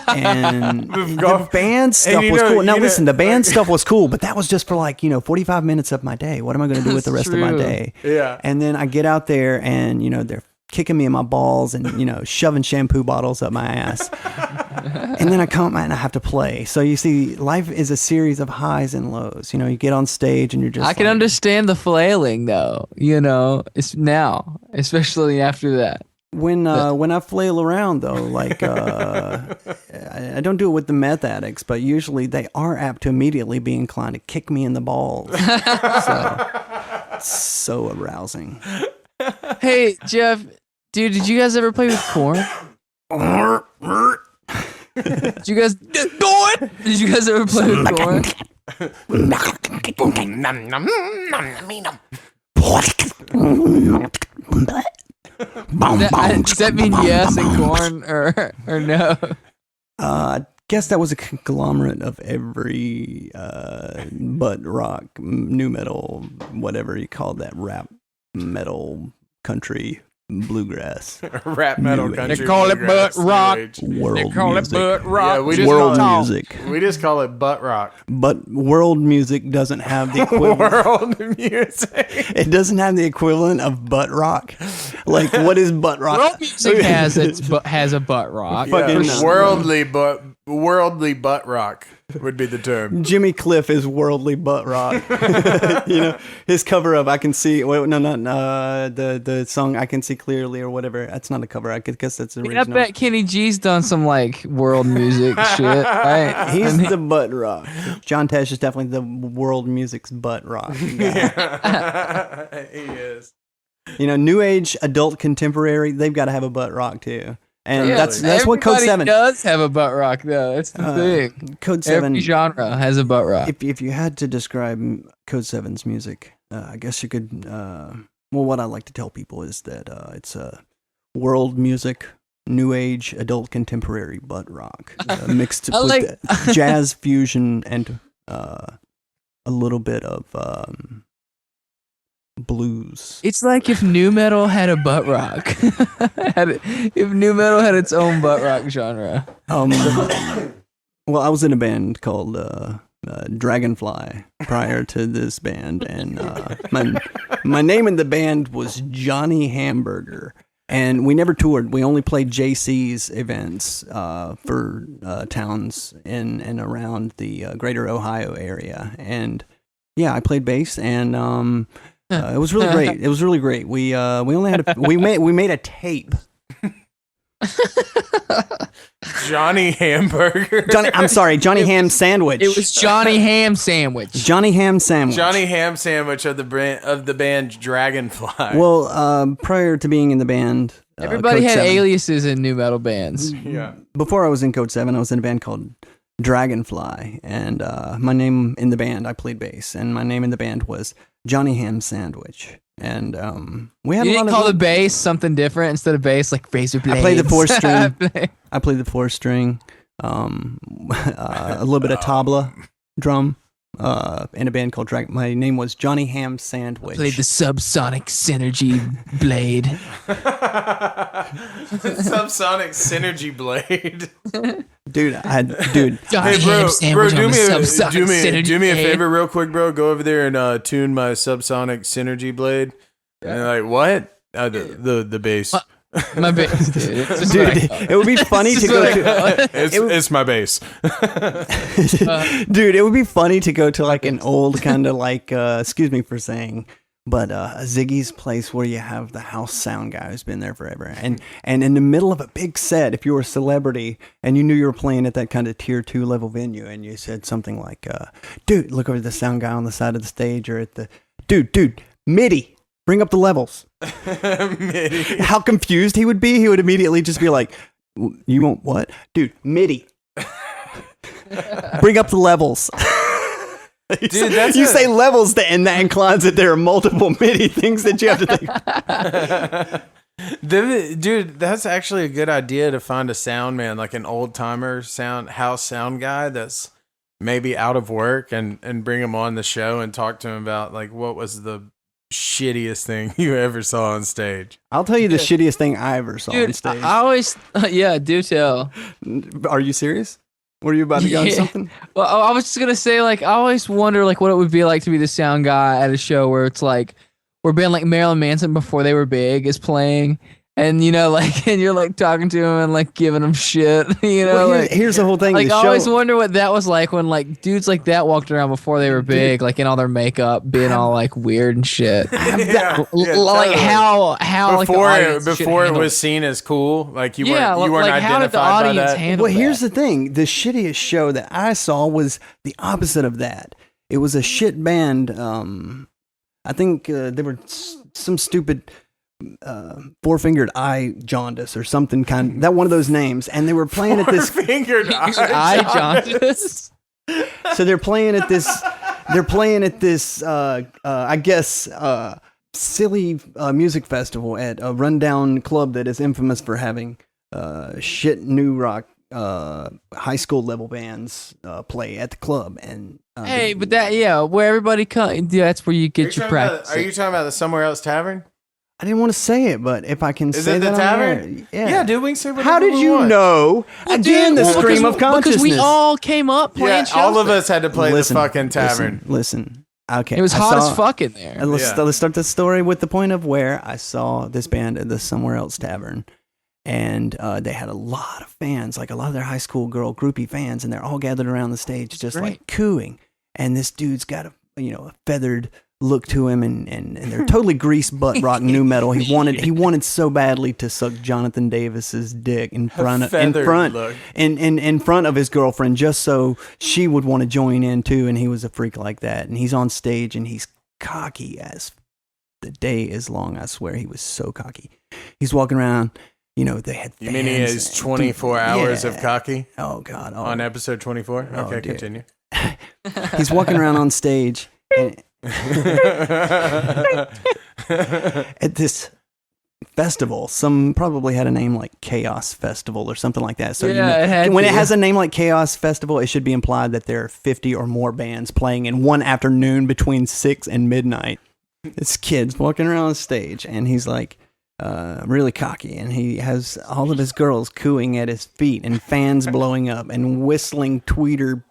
And the band stuff was cool. Now listen, the band stuff was cool, but that was just for like, 45 minutes of my day. What am I going to do with the rest of my day? Yeah. And then I get out there and, they're kicking me in my balls and, shoving shampoo bottles up my ass. And then I come and I have to play. So you see, life is a series of highs and lows. You get on stage and you're just I can understand the flailing though, it's now, especially after that. When I flail around though, like I don't do it with the meth addicts, but usually they are apt to immediately be inclined to kick me in the balls. So arousing. Hey, Jeff, dude, did you guys ever play with Korn? Did you guys ever play with Korn? Does that mean yes and Korn or no? I guess that was a conglomerate of every butt rock, new metal, whatever you call that, rap, metal, country, bluegrass, Rap metal New country. They call it bluegrass, butt rock. new age. world They call music. it butt rock. Yeah, we just World call it, music. We just call it butt rock. But world music doesn't have the equivalent. World music. It doesn't have the equivalent of butt rock. Like, what is butt rock? World music has a butt rock. Fucking Yeah, no. worldly butt rock would be the term. Jimmy Cliff is worldly butt rock. His cover of "I Can See." Wait, no, not the song "I Can See Clearly" or whatever. That's not a cover. I guess that's the I original. bet Kenny G's done some like world music shit, right? He's the butt rock. John Tesh is definitely the world music's butt rock guy. He is. New age, adult, contemporary. They've got to have a butt rock too. And Yeah, that's what Everybody Codeseven does have a butt rock though. That's the thing. Codeseven. Every genre has a butt rock. If you had to describe Codeseven's music, I guess you could. Well, what I like to tell people is that it's world music, new age, adult, contemporary butt rock mixed I with like- jazz fusion and a little bit of blues. It's like if new metal had a butt rock. If new metal had its own butt rock genre. Well, I was in a band called Dragonfly prior to this band, and my name in the band was Johnny Hamburger. And we never toured. We only played JC's events for towns in and around the greater Ohio area. And yeah, I played bass, and it was really great. It was really great. We only had we made a tape. Johnny Hamburger. I'm sorry, Johnny Ham Sandwich. It was Johnny Ham Sandwich. Johnny Ham Sandwich. Johnny Ham Sandwich of the band Dragonfly. Well, prior to being in the band, Everybody had Codeseven. aliases in new metal bands. yeah. Before I was in Codeseven, I was in a band called Dragonfly, and my name in the band, I played bass, and my name in the band was Johnny Ham Sandwich. And we had You a lot didn't of call the bass something different instead of bass, like razor blades. I played the 4-string. I played the 4-string, a little bit of tabla drum in a band called My name was Johnny Ham Sandwich. Played the subsonic synergy blade. Subsonic Synergy Blade. Dude, Johnny Hey, bro, Ham Sandwich do on me the a subsonic synergy do me a blade. favor, real quick, bro. Go over there and tune my Subsonic Synergy Blade. And like what? The bass. My bass, dude. It's just dude, like- it would be funny to go to. It's my bass. Dude, it would be funny to go to like an old kind of like, excuse me for saying, but a Ziggy's place where you have the house sound guy who's been there forever. And in the middle of a big set, if you were a celebrity and you knew you were playing at that kind of tier 2 level venue and you said something like, dude, look over the sound guy on the side of the stage or at the, dude, MIDI, bring up the levels. MIDI. How confused he would be. He would immediately just be like, You want what? Dude, MIDI. Bring up the levels. Dude, that's you say levels, and that inclines that there are multiple MIDI things that you have to think. Dude, that's actually a good idea to find a sound man, like an old timer house sound guy that's maybe out of work, and bring him on the show and talk to him about like what was the shittiest thing you ever saw on stage. I'll tell you the shittiest thing I ever saw on Dude, stage. I always, yeah, do tell. Are you serious? Were you about to go on something? Well, I was just gonna say, like, I always wonder, like, what it would be like to be the sound guy at a show where it's like, where band like Marilyn Manson before they were big is playing, and you know, like, and you're like talking to him and like giving him shit, you know. Well, like, here's the whole thing. like the I show, always wonder what that was like when like dudes like that walked around before they were big, like in all their makeup, being all like weird and shit. Yeah, Like how like, the audience should before it handle was seen as cool, like you yeah, weren't like how did the identified by audience that. handle well, here's that? the thing. The shittiest show that I saw was the opposite of that. It was a shit band. I think they were some stupid four-fingered eye jaundice or something that one of those names, and they were playing at this Fingered eye jaundice. so they're playing at this I guess silly music festival at a rundown club that is infamous for having shit new rock high school level bands play at the club. And Hey, but that where everybody comes, that's where you get your practice. Are you talking about the Somewhere Else Tavern? I didn't want to say it, but if I can Is say it the that on tavern? air, Yeah, dude, we can say whatever How did we you want. know? Again, the stream of consciousness. Because we all came up playing Yeah, shows all of there. us had to play the fucking tavern. Listen. Okay. It was I hot saw- as fuck in there. Let's start the story with the point of where I saw this band at the Somewhere Else Tavern, and they had a lot of fans, like a lot of their high school girl groupie fans, and they're all gathered around the stage, just like cooing. And this dude's got a feathered look to him, and they're totally greased butt rock new metal. He wanted so badly to suck Jonathan Davis's dick in front of his girlfriend, just so she would want to join in too. And he was a freak like that. And he's on stage and he's cocky as the day is long. I swear he was so cocky. He's walking around. They had fans. You mean he has 24 hours of cocky? Oh God! On episode 24? Okay, dude. continue. He's walking around on stage and at this festival. Some probably had a name like Chaos Festival or something like that. So when it has a name like Chaos Festival, it should be implied that there are 50 or more bands playing in one afternoon between 6 and midnight. This kid's walking around on stage and he's like really cocky, and he has all of his girls cooing at his feet and fans blowing up and whistling tweeter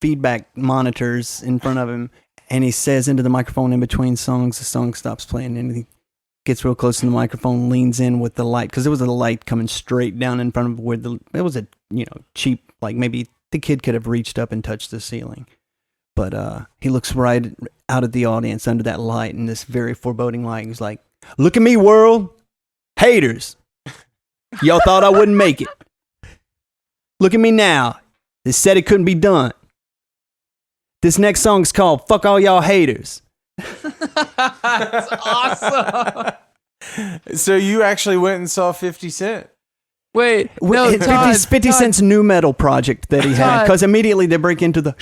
feedback monitors in front of him. And he says into the microphone in between songs, the song stops playing, and he gets real close to the microphone, leans in with the light, because there was a light coming straight down in front of where it was a cheap, like maybe the kid could have reached up and touched the ceiling. But he looks right out at the audience under that light, and this very foreboding light. He's like, "Look at me, world. Haters. Y'all thought I wouldn't make it. Look at me now. They said it couldn't be done. This next song's called Fuck All Y'all Haters." That's awesome. So you actually went and saw 50 Cent? Wait, no, 50 Cent's new metal project that he had, Todd. because immediately they break into the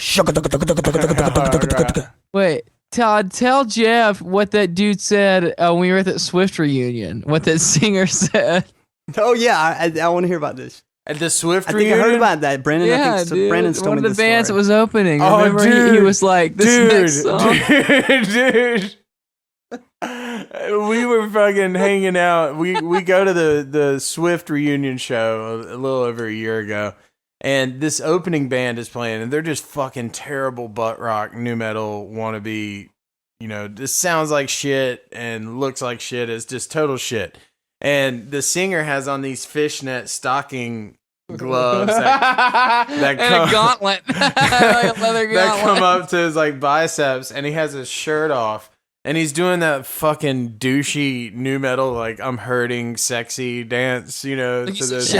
Wait, Todd, tell Jeff what that dude said when we were at that Swift reunion. What that singer said. Oh yeah, I want to hear about this. At the Swift I think reunion? I heard about that. Brandon, Yeah, I think dude. Brandon's told One of me the this bands that story. was opening. Oh, Remember, dude. he was like, "This next song." Dude. We were fucking hanging out. We go to the Swift reunion show a little over a year ago, and this opening band is playing, and they're just fucking terrible butt rock new metal wannabe. This sounds like shit and looks like shit. It's just total shit. And the singer has on these fishnet stocking gloves that and come, a gauntlet, like a leather that come gauntlet. up to his like biceps, and he has his shirt off, and he's doing that fucking douchey new metal like I'm hurting sexy dance, to the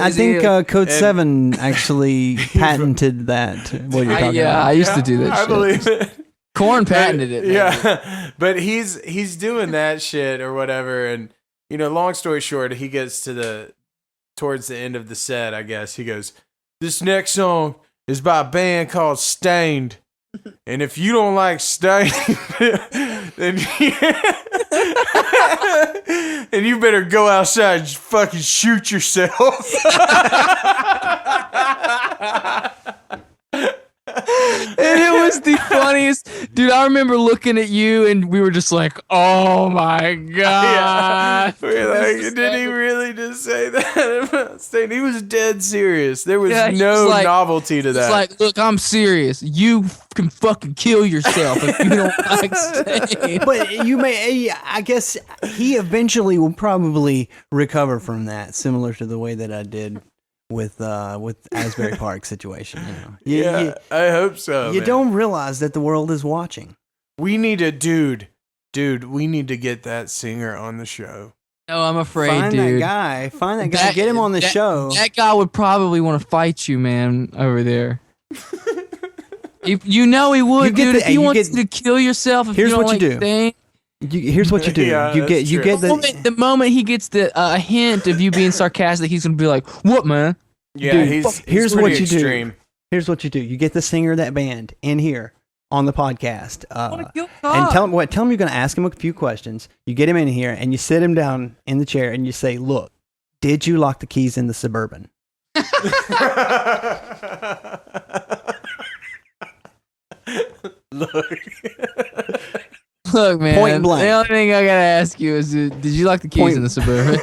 I think Codeseven actually patented that. What you're talking about? I used to do that. I shit. believe it. Korn patented it. maybe. Yeah, but he's doing that shit or whatever, and long story short, he gets to towards the end of the set, I guess, he goes, "This next song is by a band called Stained. And if you don't like Stained, then and you better go outside and fucking shoot yourself." And it was the funniest, dude. I remember looking at you, and we were just like, "Oh my god!" We're like, did he really just say that about Stained? He was dead serious. There was Yeah, he no was like- novelty to that. It's like, look, I'm serious. You can fucking kill yourself if you don't like Stain. But you may, I guess he eventually will probably recover from that, similar to the way that I did with Asbury Park situation. I hope so. You man. don't realize that the world is watching. We need a dude. We need to get that singer on the show. No, I'm afraid, Find dude. that guy, get him on the show. That guy would probably want to fight you, man, over there. You know he would, dude. If he wants you to kill yourself, if Here's you don't what you like do. Stain, Here's what you do. Yeah, you that's get true. the moment he gets a hint of you being sarcastic, he's gonna be like, "What, man?" Yeah, Dude, he's here's pretty what you do. extreme. Here's what you do. You get the singer of that band in here on the podcast, wanna kill and Todd. tell him you're going to ask him a few questions. You get him in here, and you sit him down in the chair, and you say, "Look, did you lock the keys in the Suburban?" Look, man. Point blank. The only thing I gotta ask you is, did you lock the keys in the Suburban?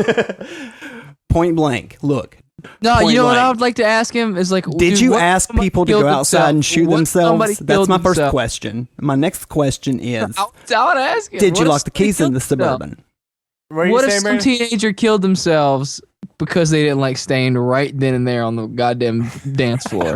Point blank. Look, No, Point you know what blank. I would like to ask him is like, did dude, you what ask somebody people to killed go outside and themselves? shoot What somebody themselves? That's killed my first themselves? question. My next question is, I would ask him. did you What if lock the somebody keys in killed the themselves? Suburban? What are you What if saying, some Brandon? teenager killed themselves because they didn't like Stain right then and there on the goddamn dance floor?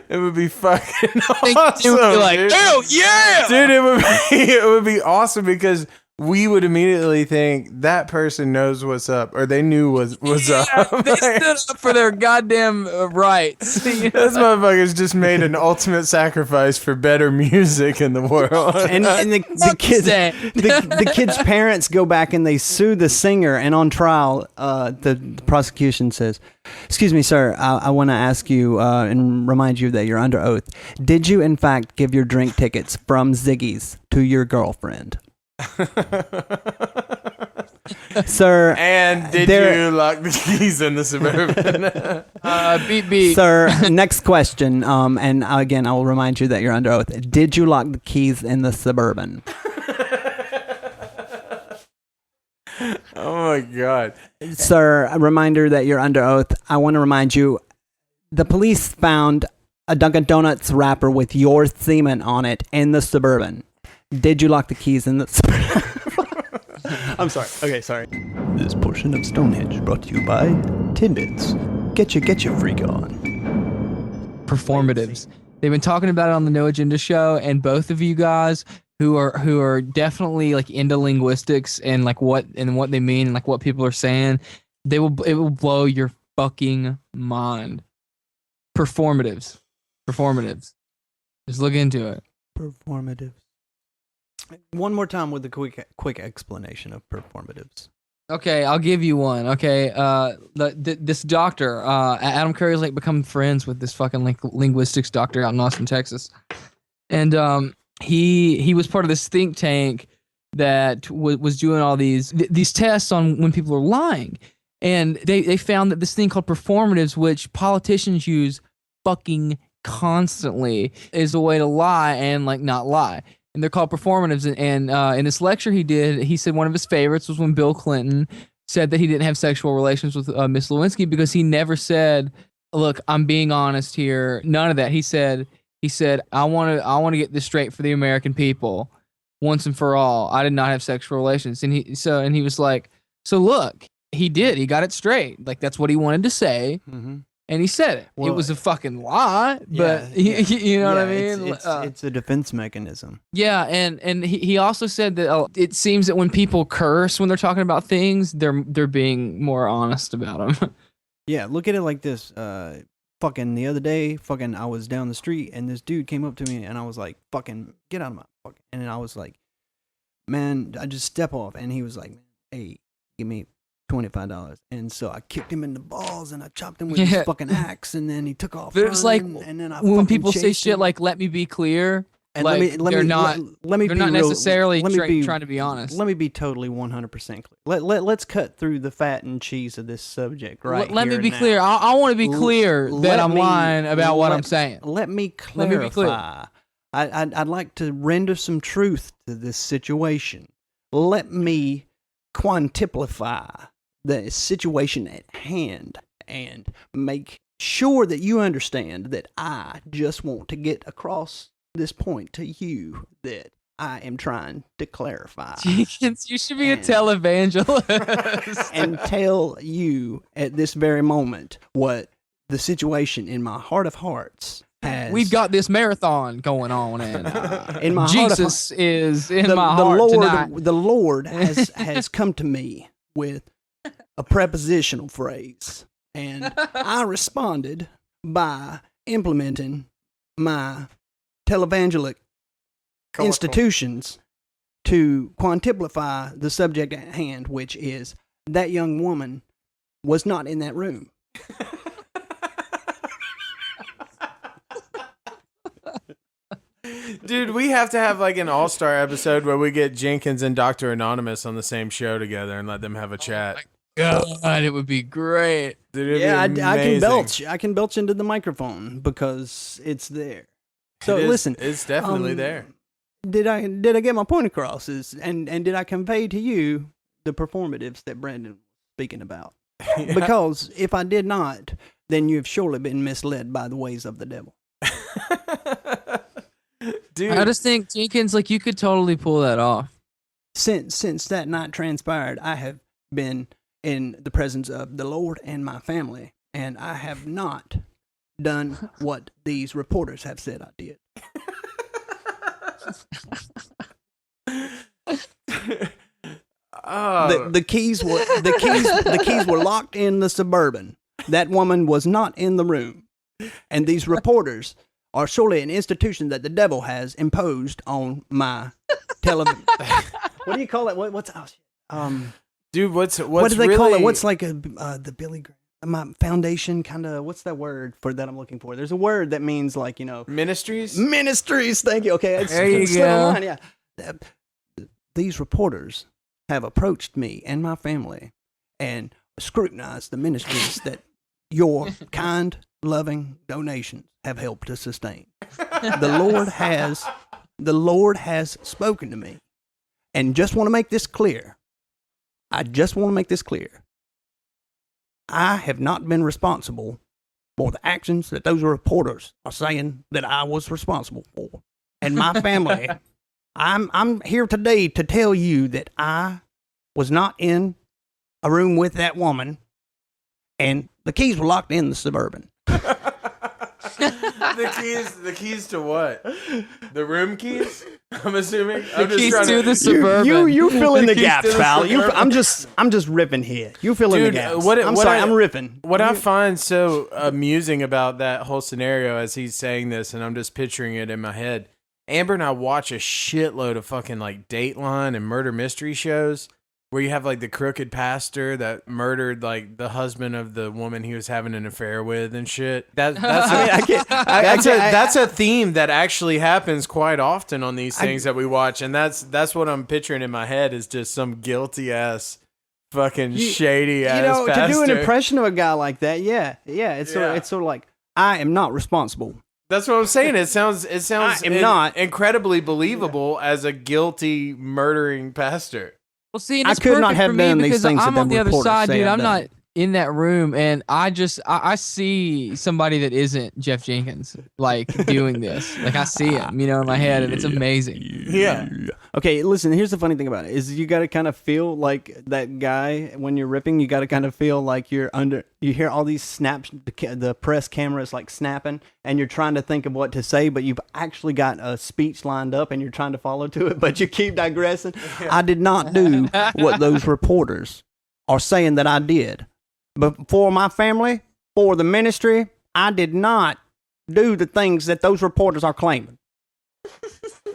It would be fucking They awesome, would be like, dude. "Hell yeah!" Dude, it would be awesome because we would immediately think that person knows what's up, or they knew what's up. They stood up for their goddamn rights. You know? Those motherfuckers just made an ultimate sacrifice for better music in the world. And the kids, that. the kids' parents go back and they sue the singer. And on trial, the prosecution says, "Excuse me, sir, I want to ask you and remind you that you're under oath. Did you, in fact, give your drink tickets from Ziggy's to your girlfriend?" Sir, And did you lock the keys in the Suburban? Beat. Sir, next question. And again, I will remind you that you're under oath. Did you lock the keys in the Suburban? Oh my god. Sir, a reminder that you're under oath. I want to remind you, the police found a Dunkin' Donuts wrapper with your semen on it in the Suburban. Did you lock the keys in the Suburban? I'm sorry. Okay, sorry. This portion of Stonehenge brought to you by Tidbits. Get your freak on. Performatives. They've been talking about it on the No Agenda show, and both of you guys who are definitely like into linguistics and like what they mean and like what people are saying, it will blow your fucking mind. Performatives. Just look into it. Performative. One more time with a quick explanation of performatives. Okay, I'll give you one. Okay, this doctor, Adam Curry's like become friends with this fucking like linguistics doctor out in Austin, Texas, and he was part of this think tank that was doing all these tests on when people are lying, and they found that this thing called performatives, which politicians use fucking constantly, is a way to lie and like not lie. And they're called performatives. And in this lecture he did, he said one of his favorites was when Bill Clinton said that he didn't have sexual relations with Miss Lewinsky because he never said, "Look, I'm being honest here." None of that. He said, I want to get this straight for the American people once and for all. I did not have sexual relations. And he was like, so look, he did. He got it straight. Like that's what he wanted to say. Mm-hmm. And he said it. Well, it was a fucking lie, but yeah. you know what I mean? It's a defense mechanism. Yeah, and he also said that it seems that when people curse when they're talking about things, they're being more honest about them. Yeah, look at it like this. Fucking the other day, I was down the street and this dude came up to me and I was like, "Fucking get out of my fucking." And then I was like, "Man, I just step off." And he was like, "Hey, give me $25. And so I kicked him in the balls and I chopped him with Yeah. his fucking axe, and then he took off. But it's like running, and then I when fucking people say chased shit him. like "Let me be clear," And like they're not let me they're be not real- necessarily let me trying to be honest. Let me be totally 100% clear. Let's cut through the fat and cheese of this subject right Let me here be now. clear. I want to be clear L- that let I'm me- lying about what let- I'm saying. Let me Let me be clear. clarify. I'd like to render some truth to this situation. Let me quantify the situation at hand and make sure that you understand that I just want to get across this point to you that I am trying to clarify Jenkins, you should be a And- televangelist. and tell you at this very moment what the situation in my heart of hearts has. We've got this marathon going on, and in my heart of Jesus is in the, my the heart Lord, tonight. the Lord has come to me with a prepositional phrase, and I responded by implementing my televangelic institutions to quantify the subject at hand, which is that young woman was not in that room. Dude, we have to have like an all-star episode where we get Jenkins and Dr. Anonymous on the same show together and let them have a chat. God, it would be great. Dude, it'd Yeah, be I can amazing. belch. I can belch into the microphone because it's there. So It is- listen, it's definitely um, there. Did I get my point across? And did I convey to you the performatives that Brandon was speaking about? Yeah. Because if I did not, then you have surely been misled by the ways of the devil. Dude, I just think Jenkins, like you could totally pull that off. Since that night transpired, I have been in the presence of the Lord and my family, and I have not done what these reporters have said I did. oh, The keys were locked in the Suburban. That woman was not in the room, and these reporters are surely an institution that the devil has imposed on my television. What do you call it? What's dude, what's what do they really, call it? What's like the Billy Graham my foundation kind of? What's that word for that I'm looking for? There's a word that means like ministries? ministries. Thank you. Okay, There you slip of go. line, yeah. These reporters have approached me and my family and scrutinized the ministries that your kind, loving donations have helped to sustain. The Lord has spoken to me, and just want to make this clear. I just want to make this clear. I have not been responsible for the actions that those reporters are saying that I was responsible for. And my family, I'm here today to tell you that I was not in a room with that woman, and the keys were locked in the Suburban. the keys to what? The room keys? I'm assuming. I'm The keys trying to the Suburban. You fill in the keys gaps, to the pal. Suburban. I'm just riffing here. You fill in the Dude, gaps. what I'm I- I'm riffing. What I find so amusing about that whole scenario as he's saying this, and I'm just picturing it in my head. Amber and I watch a shitload of fucking like Dateline and murder mystery shows where you have like the crooked pastor that murdered like the husband of the woman he was having an affair with and shit. That's that's a theme that actually happens quite often on these things that we watch, and that's what I'm picturing in my head is just some guilty ass fucking shady ass pastor. to do an impression of a guy like that, it's sort of like I am not responsible. That's what I'm saying. It sounds I am not. incredibly believable as a guilty murdering pastor. Well, see, and I it's could not perfect have for me done these because things I'm that on them the other reporters side, say dude. I've I'm done. not in that room, and I see somebody that isn't Jeff Jenkins like doing this. Like I see him, in my head, and it's amazing. Yeah. Okay, listen, here's the funny thing about it is you got to kind of feel like that guy when you're ripping. You got to kind of feel like you hear all these snaps, the press cameras like snapping, and you're trying to think of what to say, but you've actually got a speech lined up and you're trying to follow to it, but you keep digressing. I did not do what those reporters are saying that I did. But for my family, for the ministry, I did not do the things that those reporters are claiming.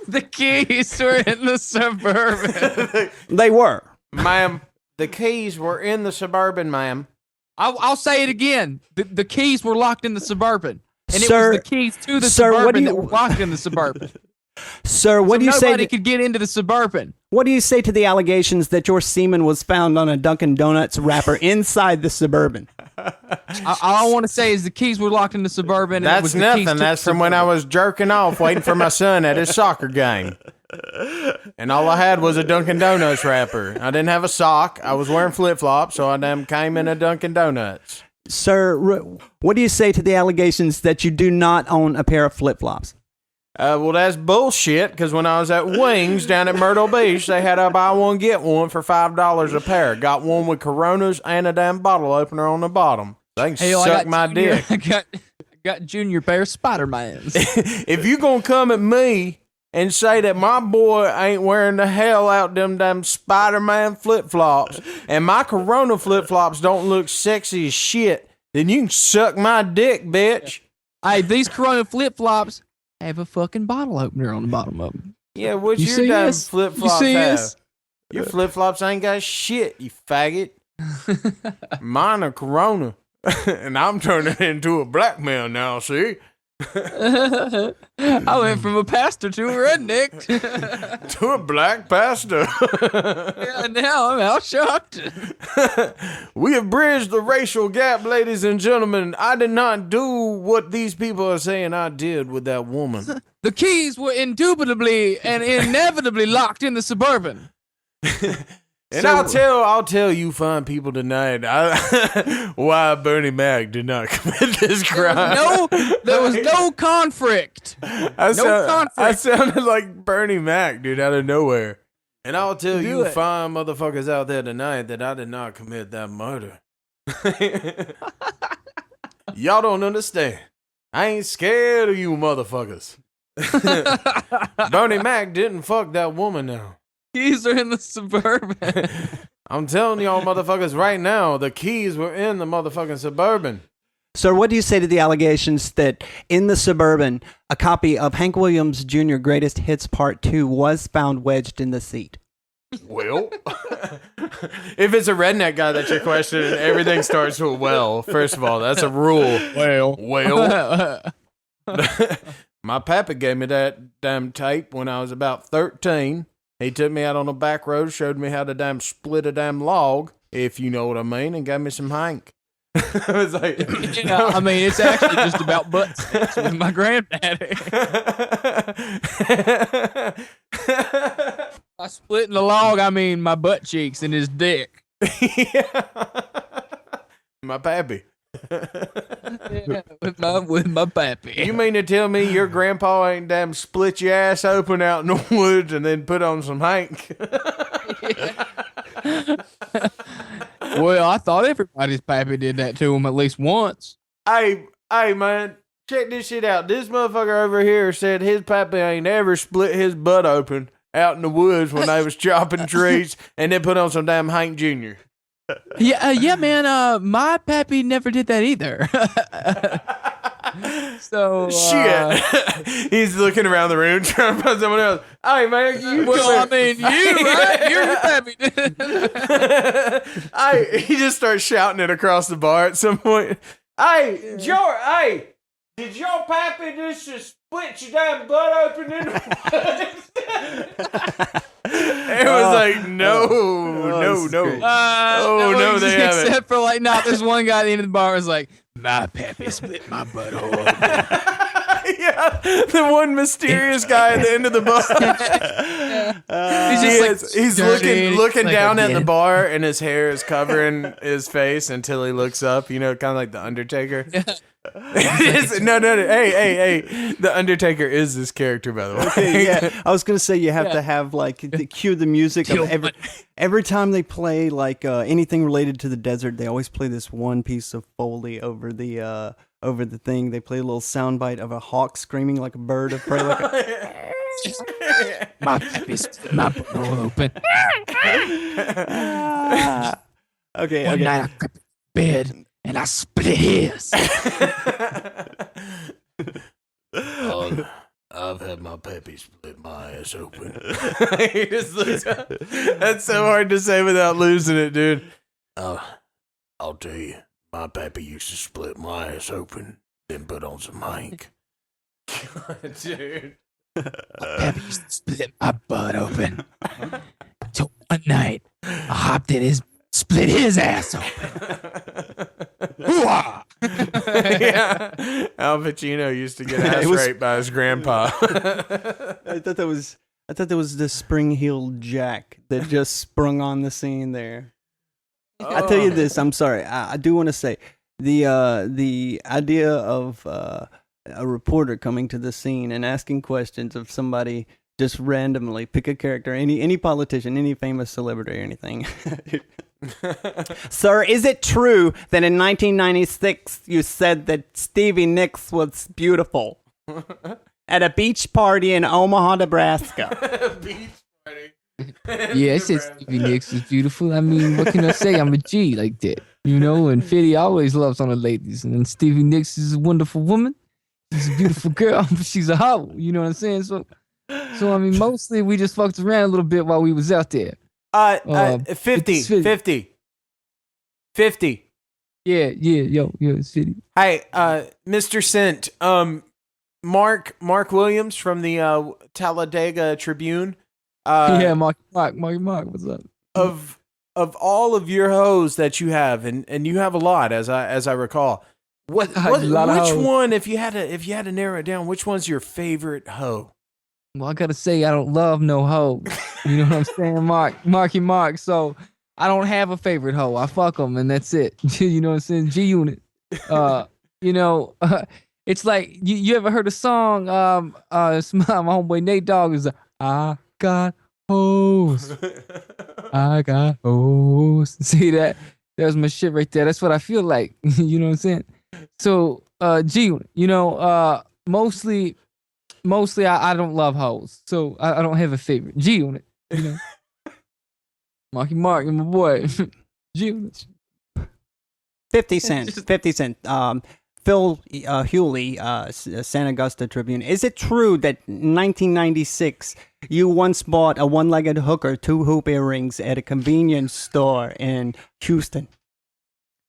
The keys were in the Suburban. They were. Ma'am, The keys were in the Suburban, ma'am. I'll say it again. The keys were locked in the Suburban. And Sir- it was the keys to the sir, what Suburban do that you- were locked in the Suburban. Sir, what do you say? Nobody could get into the Suburban. What do you say to the allegations that your semen was found on a Dunkin' Donuts wrapper inside the Suburban? All I want to say is the keys were locked in the Suburban. And it That's was the keys nothing. to That's the from when I Suburban. was jerking off waiting for my son at his soccer game. And all I had was a Dunkin' Donuts wrapper. I didn't have a sock. I was wearing flip-flops, so I damn came in a Dunkin' Donuts. Sir, what do you say to the allegations that you do not own a pair of flip-flops? Well, that's bullshit, because when I was at Wings down at Myrtle Beach, they had a buy one, get one for $5 a pair. Got one with Coronas and a damn bottle opener on the bottom. They can Hell, I suck got my Junior- dick. I got Junior pair of Spider-Mans. If you gonna come at me and say that my boy ain't wearing the hell out them damn Spider-Man flip-flops and my Corona flip-flops don't look sexy as shit, then you can suck my dick, bitch. Hey, these Corona flip-flops have a fucking bottle opener on the bottom of them. Yeah, what You your see damn this? flip-flops You see have? this? Your flip-flops ain't got shit, you faggot. Mine are Corona. And I'm turning into a black man now, see? I went from a pastor to a redneck. To a black pastor. Yeah, now I'm out shocked. We have bridged the racial gap, ladies and gentlemen. I did not do what these people are saying I did with that woman. The keys were indubitably and inevitably locked in the Suburban. And I'll tell you fine people tonight why Bernie Mac did not commit this crime. There was no conflict. I sounded like Bernie Mac, dude, out of nowhere. And I'll tell you fine motherfuckers out there tonight that I did not commit that murder. Y'all don't understand. I ain't scared of you motherfuckers. Bernie Mac didn't fuck that woman now. Keys are in the Suburban. I'm telling y'all motherfuckers right now, the keys were in the motherfucking Suburban. Sir, what do you say to the allegations that in the Suburban, a copy of Hank Williams Jr. Greatest Hits Part 2 was found wedged in the seat? Well, if it's a redneck guy that you're questioning, everything starts with well. First of all, that's a rule. Well. My papa gave me that damn tape when I was about 13. He took me out on a back road, showed me how to damn split a damn log, if you know what I mean, and gave me some Hank. I was like, Yeah, I mean, it's actually just about butt sex with my granddaddy. By splitting the log, I mean my butt cheeks and his dick. My pappy. Yeah, with my pappy. You mean to tell me your grandpa ain't damn split your ass open out in the woods and then put on some Hank? Well, I thought everybody's pappy did that to him at least once. Hey, man, check this shit out. This motherfucker over here said his pappy ain't ever split his butt open out in the woods when they was chopping trees and then put on some damn Hank Jr. Yeah, man. My pappy never did that either. So shit. He's looking around the room trying to find someone else. Hey, man, you. Well, I mean, you right? You're pappy. He just starts shouting it across the bar at some point. Hey, George. Hey, did your pappy just split your damn butt open in the woods? It was like, no. No, They haven't. Except for like, not this one guy at the end of the bar was like, my pappy split my butthole. Yeah, the one mysterious guy at the end of the bar. He's looking down at the bar, and his hair is covering his face until he looks up. You know, kind of like the Undertaker. No. Hey, the Undertaker is this character, by the way. Okay, yeah, I was gonna say you have to have like cue the music of every time they play like anything related to the desert. They always play this one piece of Foley over the thing. They play a little soundbite of a hawk screaming like a bird of prey. My pappy split my butthole open. Okay. One night I crept in bed and I split his. I've had my pappy split my ass open. He just looks up. That's so hard to say without losing it, dude. I'll tell you, my pappy used to split my ass open, then put on some Hank. God, dude. My pappy used to split my butt open. So one night, I hopped in split his ass open. Yeah. Al Pacino used to get ass raped by his grandpa. I thought that was the spring-heeled Jack that just sprung on the scene there. I'll tell you this. I'm sorry. I do want to say the idea of a reporter coming to the scene and asking questions of somebody just randomly, pick a character, any politician, any famous celebrity or anything. Sir, is it true that in 1996 you said that Stevie Nicks was beautiful at a beach party in Omaha, Nebraska? Beach party. Yeah, I said Stevie Nicks is beautiful. I mean, what can I say? I'm a G like that, you know. And Fitty always loves on the ladies, and then Stevie Nicks is a wonderful woman. She's a beautiful girl, but she's a hoe. You know what I'm saying? So I mean, mostly we just fucked around a little bit while we was out there. 50. Yeah, yo, it's Fitty. Hey, Mr. Cent, Mark Williams from the Talladega Tribune. Yeah, Mark, what's up? Of all of your hoes that you have, and you have a lot, as I recall. Which one, if you had to narrow it down, which one's your favorite hoe? Well, I gotta say, I don't love no hoe. You know what I'm saying, Mark. So I don't have a favorite hoe. I fuck them, and that's it. You know what I'm saying? G Unit. You know, it's like you ever heard a song? It's my homeboy Nate Dogg is I got hoes. I got hoes. See that? That was my shit right there. That's what I feel like. You know what I'm saying? So, G Unit. You know, mostly I don't love hoes, so I don't have a favorite. G Unit, you know. Mark and my boy. G Unit. 50 Cent. Phil Hewley, San Augusta Tribune. Is it true that in 1996 you once bought a one-legged hooker, 2 hoop earrings at a convenience store in Houston?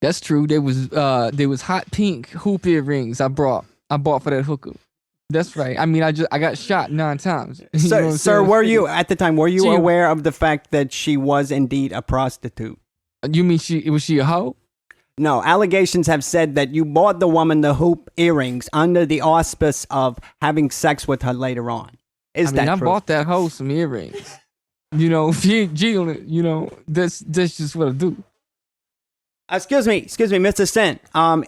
That's true. There was hot pink hoop earrings I bought for that hooker. That's right. I mean, I got shot 9 times. Sir, were you at the time? Were you aware of the fact that she was indeed a prostitute? You mean was she a hoe? No. Allegations have said that you bought the woman the hoop earrings under the auspice of having sex with her later on. Is that true? I bought that hoe some earrings. You know, if you ain't G on it, you know, that's just what I do. Excuse me, Mr. Cent.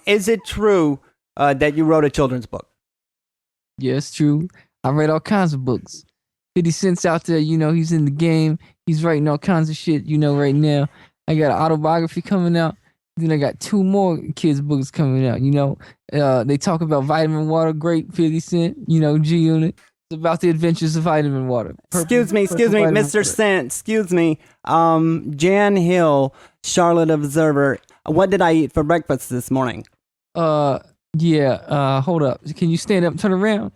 Is it true that you wrote a children's book? Yeah, it's true. I read all kinds of books. 50 Cent's out there, you know, he's in the game. He's writing all kinds of shit, you know, right now. I got an autobiography coming out. Then I got 2 more kids' books coming out, you know. They talk about vitamin water, great 50 Cent, you know, G Unit. It's about the adventures of vitamin water. Excuse me, Mr. Cent. Excuse me. Jan Hill, Charlotte Observer. What did I eat for breakfast this morning? Yeah, hold up. Can you stand up and turn around?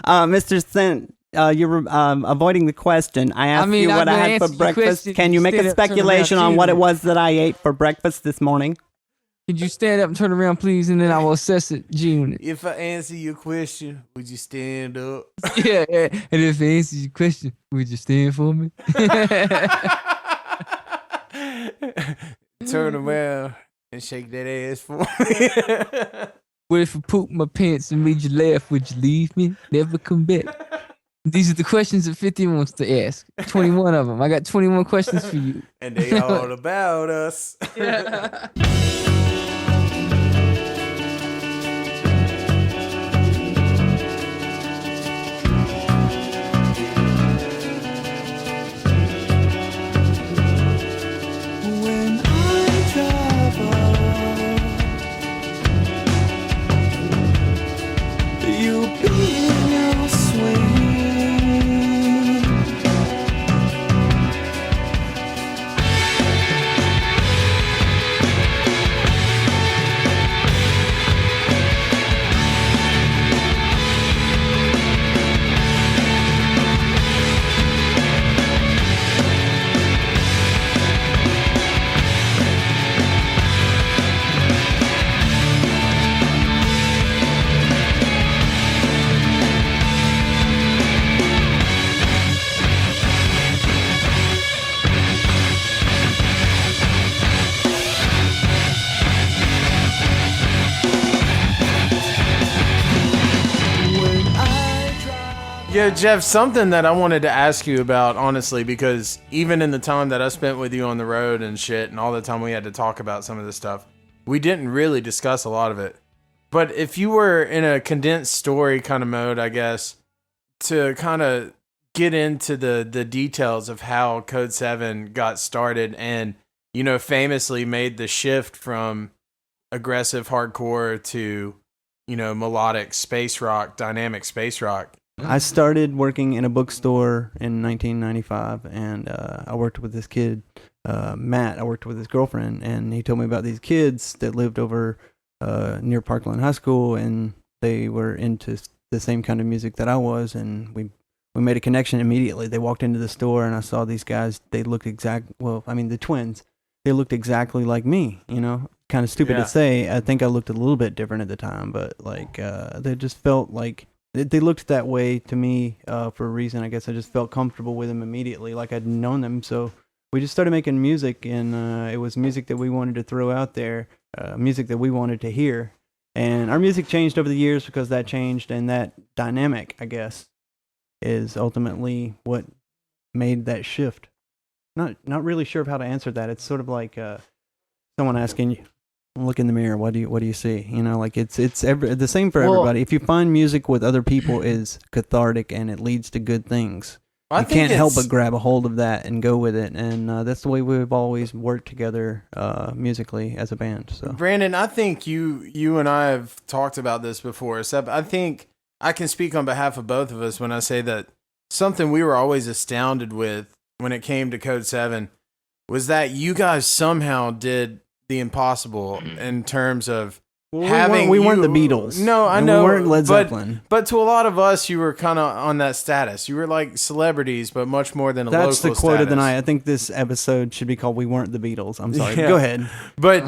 Mr. Cent, you're avoiding the question. I asked you what I had for breakfast. Can you make a speculation on what it was that I ate for breakfast this morning? Could you stand up and turn around, please, and then I will assess it, G Unit. If I answer your question, would you stand up? Yeah. And if I answer your question, would you stand for me? Turn around and shake that ass for me. What if I pooped my pants and made you laugh? Would you leave me? Never come back. These are the questions that 50 wants to ask. 21 of them. I got 21 questions for you. And they all about us. Yeah. When I drive off, you'll be in your swing. Yeah, Jeff, something that I wanted to ask you about, honestly, because even in the time that I spent with you on the road and shit, and all the time we had to talk about some of this stuff, we didn't really discuss a lot of it. But if you were in a condensed story kind of mode, I guess, to kind of get into the details of how Codeseven got started and, you know, famously made the shift from aggressive hardcore to, you know, melodic space rock, dynamic space rock. I started working in a bookstore in 1995, and I worked with this kid, Matt. I worked with his girlfriend, and he told me about these kids that lived over near Parkland High School, and they were into the same kind of music that I was, and we made a connection immediately. They walked into the store, and I saw these guys. They looked the twins. They looked exactly like me, you know? Kind of stupid to say. I think I looked a little bit different at the time, but like they just felt like they looked that way to me for a reason. I guess I just felt comfortable with them immediately, like I'd known them. So we just started making music, and it was music that we wanted to throw out there, music that we wanted to hear. And our music changed over the years because that changed, and that dynamic, I guess, is ultimately what made that shift. Not really sure of how to answer that. It's sort of like someone asking you, look in the mirror. What do you see? You know, like it's the same for everybody. If you find music with other people is cathartic and it leads to good things, you can't help but grab a hold of that and go with it. And that's the way we've always worked together musically as a band. So, Brandon, I think you and I have talked about this before. So I think I can speak on behalf of both of us when I say that something we were always astounded with when it came to Codeseven was that you guys somehow did the impossible in terms of having. We weren't the Beatles. No, I know. We weren't Led Zeppelin. But to a lot of us, you were kind of on that status. You were like celebrities, but much more than a local status. That's the quote of the night. I think this episode should be called "We Weren't the Beatles." I'm sorry. Go ahead. But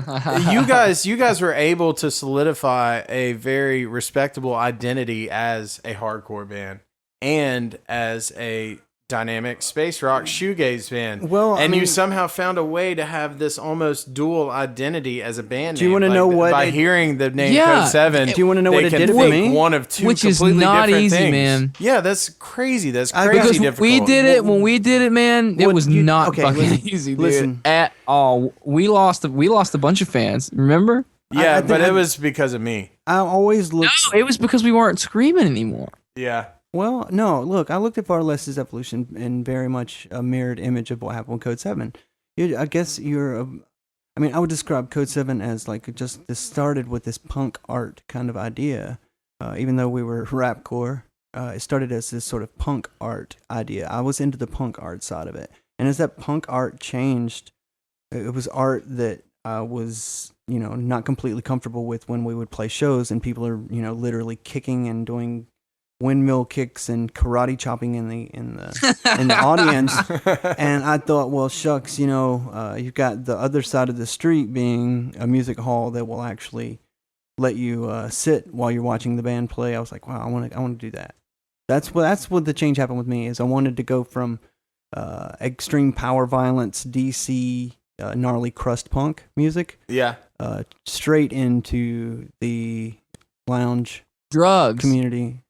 you guys were able to solidify a very respectable identity as a hardcore band and as a dynamic space rock shoegaze band. Well, and you somehow found a way to have this almost dual identity as a band. Do you want to know what? By hearing the name Codeseven, do you want to know what it did for me? One of two, which is completely not different easy, things. man. Yeah, that's crazy. That's crazy because difficult. we did it when we did it, man. It was not fucking easy, dude, listen. at all. We lost a bunch of fans. Remember? Yeah, but it was because of me. I always look. No, it was because we weren't screaming anymore. Yeah. Well, no, look, I looked at Far Less's evolution in very much a mirrored image of what happened with Codeseven. I guess I would describe Codeseven as like just this started with this punk art kind of idea. Even though we were rapcore, it started as this sort of punk art idea. I was into the punk art side of it. And as that punk art changed, it was art that I was, not completely comfortable with when we would play shows and people are, literally kicking and doing windmill kicks and karate chopping in the audience. And I thought, well, shucks, you've got the other side of the street being a music hall that will actually let you sit while you're watching the band play. I was like, wow, I want to do that. That's what the change happened with me is I wanted to go from extreme power violence, DC, gnarly crust punk music, straight into the lounge drugs community.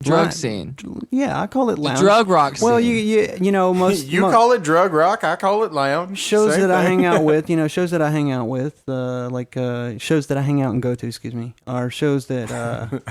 Drug scene. Yeah, I call it lounge. Drug rock scene. Well, most you call it drug rock, I call it lounge. Shows that I hang out with, shows that I hang out with, shows that I hang out and go to, excuse me, are shows that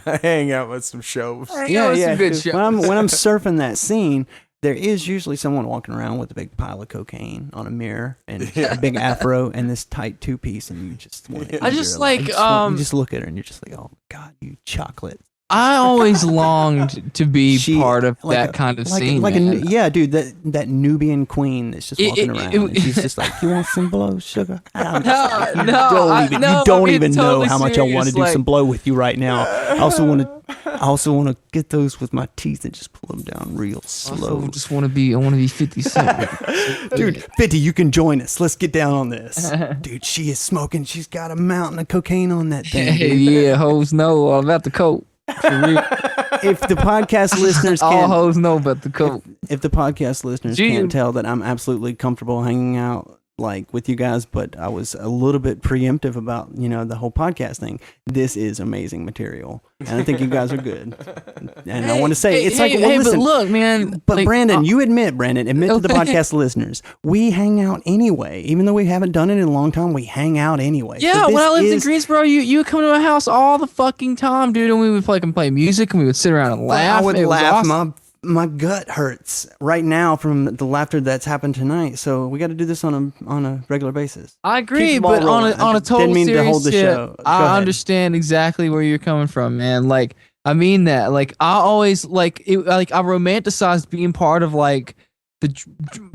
I hang out with some shows. Some good shows. When I'm surfing that scene, there is usually someone walking around with a big pile of cocaine on a mirror and a big afro and this tight two-piece, and you just want to you just look at her and you're just like, oh my God, you chocolate. I always longed to be part of that kind of scene. Dude, that Nubian queen that's just walking around. And she's just like, "You want some blow, sugar?" You don't even know how much I want to do some blow with you right now. I also want to get those with my teeth and just pull them down real slow. I want to be 50 Cent. Dude, 50, you can join us. Let's get down on this. Dude, she is smoking. She's got a mountain of cocaine on that thing. Yeah, hoes know all about the coke. If the podcast listeners all hoes know about the coke. If the podcast listeners can't tell that I'm absolutely comfortable hanging out like with you guys, but I was a little bit preemptive about, the whole podcast thing. This is amazing material. And I think you guys are good. And I want to say, listen, but look, man. but like, Brandon, admit to the Okay. podcast listeners, we hang out anyway. Even though we haven't done it in a long time, we hang out anyway. Yeah, So when I this lived in is- Greensboro, you would come to my house all the fucking time, dude, and we would play music, and we would sit around and laugh. I would It was laugh. awesome. My gut hurts right now from the laughter that's happened tonight. So we got to do this on a regular basis. I agree, Keep the ball but on rolling. a I total didn't mean to serious hold the tip, show. Go I ahead. understand exactly where you're coming from, man. Like, I mean that. Like, I always I romanticized being part of like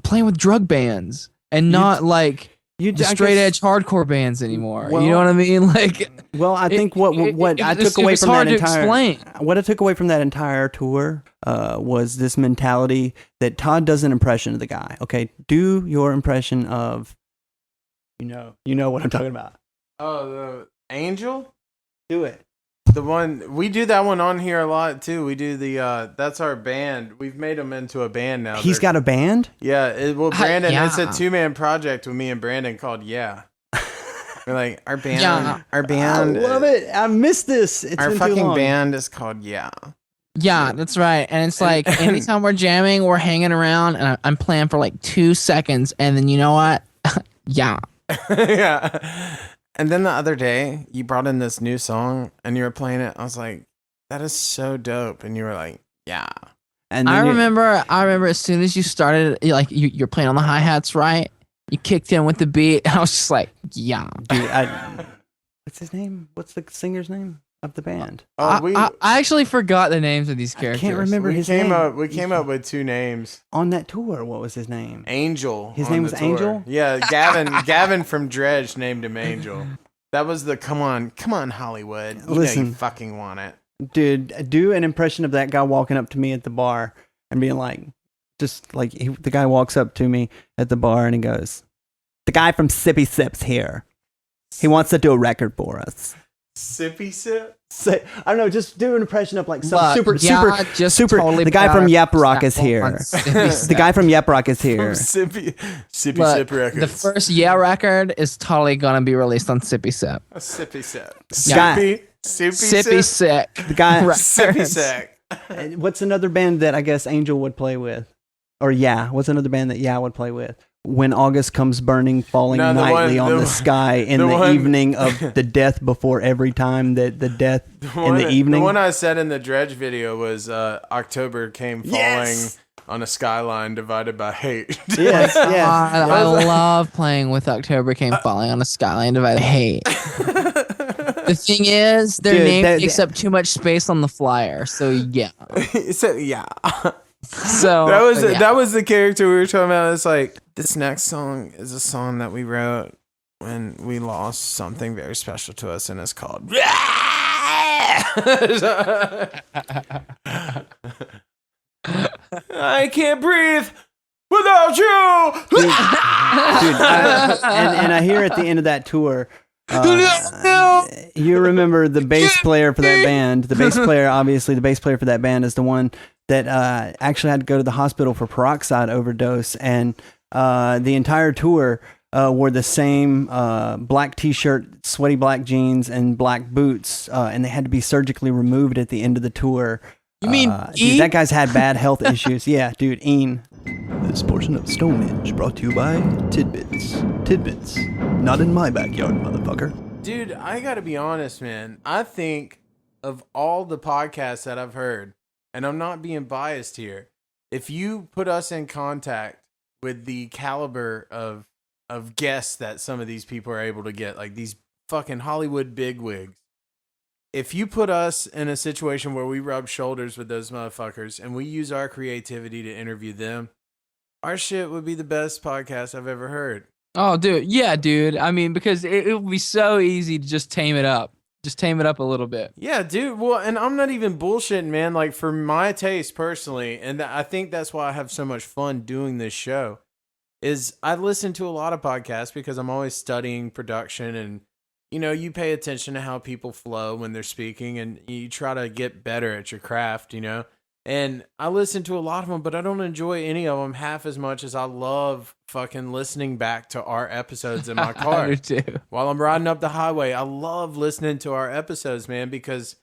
playing with drug bands and not like You the I straight guess- edge hardcore bands anymore. Well, you know what I mean? Like, Well, I think what I it's- took away it's from hard that to entire explain. what I took away from that entire tour was this mentality that Todd does an impression of the guy. Okay, do your impression of, you know what I'm talking about. Oh, the Angel? Do it. The one we do that one on here a lot too. We do the that's our band. We've made them into a band now. He's got a band. Yeah, Brandon, it's a Yeah. 2-man project with me and Brandon called Yeah. We're like our band. Yeah. Our band. I love it. I missed this. It's Our been too fucking long. band is called Yeah. yeah, that's right. And it's like anytime we're jamming, we're hanging around, and I'm playing for like 2 seconds, and then you know what? Yeah. Yeah. And then the other day, you brought in this new song and you were playing it. I was like, that is so dope. And you were like, yeah. And I then you- remember as soon as you started, you're playing on the hi-hats, right? You kicked in with the beat. I was just like, yeah. dude, what's his name? What's the singer's name of the band? I actually forgot the names of these I characters. can't remember we his came name. up. We came up with 2 names. On that tour, what was his name? Angel. His on name the was tour. Angel? Yeah, Gavin from Dredge named him Angel. That was the come on Hollywood. You know Listen. you fucking want it. Dude, do an impression of that guy walking up to me at the bar and being like, the guy walks up to me at the bar and he goes, "The guy from Sippy Sips here. He wants to do a record for us." Sippy sip. Say, I don't know, just do an impression of like some Look, super. totally The guy put from out a Yap Rock is sample here. on Sippy The guy Sip. from Yap Rock is here. Sippy Look, Sip records. the first Yeah record is totally gonna be released on Sippy Sip. A sippy sip. Yeah. Sippy Sippy sip. Sick. The guy. Sippy sick. What's another band that I guess Angel would play with? Or what's another band that would play with? When August Comes Burning, falling No, the nightly one- on the- the sky in the the one- evening of the death before every time that the death in the evening. The one I said in the Dredge video was October came falling Yes. on a skyline divided by hate. Yes, yes. I love playing with October Came Falling on a Skyline Divided. Hate. The thing is, their Dude, name that- takes up too much space on the flyer. So yeah. So yeah. So That was the character we were talking about. It's like this next song is a song that we wrote when we lost something very special to us, and it's called I can't breathe without you. Dude, and I hear at the end of that tour, you remember the bass player for that band. The bass player, obviously, the bass player for that band is the one that actually had to go to the hospital for peroxide overdose, and the entire tour wore the same black T-shirt, sweaty black jeans, and black boots, and they had to be surgically removed at the end of the tour. You mean dude, that guy's had bad health issues. Yeah, dude, Ian. This portion of Stonedhenge brought to you by Tidbits. Tidbits. Not in my backyard, motherfucker. Dude, I gotta be honest, man. I think of all the podcasts that I've heard, and I'm not being biased here, if you put us in contact with the caliber of guests that some of these people are able to get, like these fucking Hollywood bigwigs, if you put us in a situation where we rub shoulders with those motherfuckers and we use our creativity to interview them, our shit would be the best podcast I've ever heard. Oh, dude. Yeah, dude. I mean, because it would be so easy to just tame it up. Just tame it up a little bit. Yeah, dude. Well, and I'm not even bullshitting, man. Like, for my taste personally, and I think that's why I have so much fun doing this show, is I listen to a lot of podcasts because I'm always studying production, and, you know, you pay attention to how people flow when they're speaking, and you try to get better at your craft, you know? And I listen to a lot of them, but I don't enjoy any of them half as much as I love fucking listening back to our episodes in my car. I do too. While I'm riding up the highway, I love listening to our episodes, man, because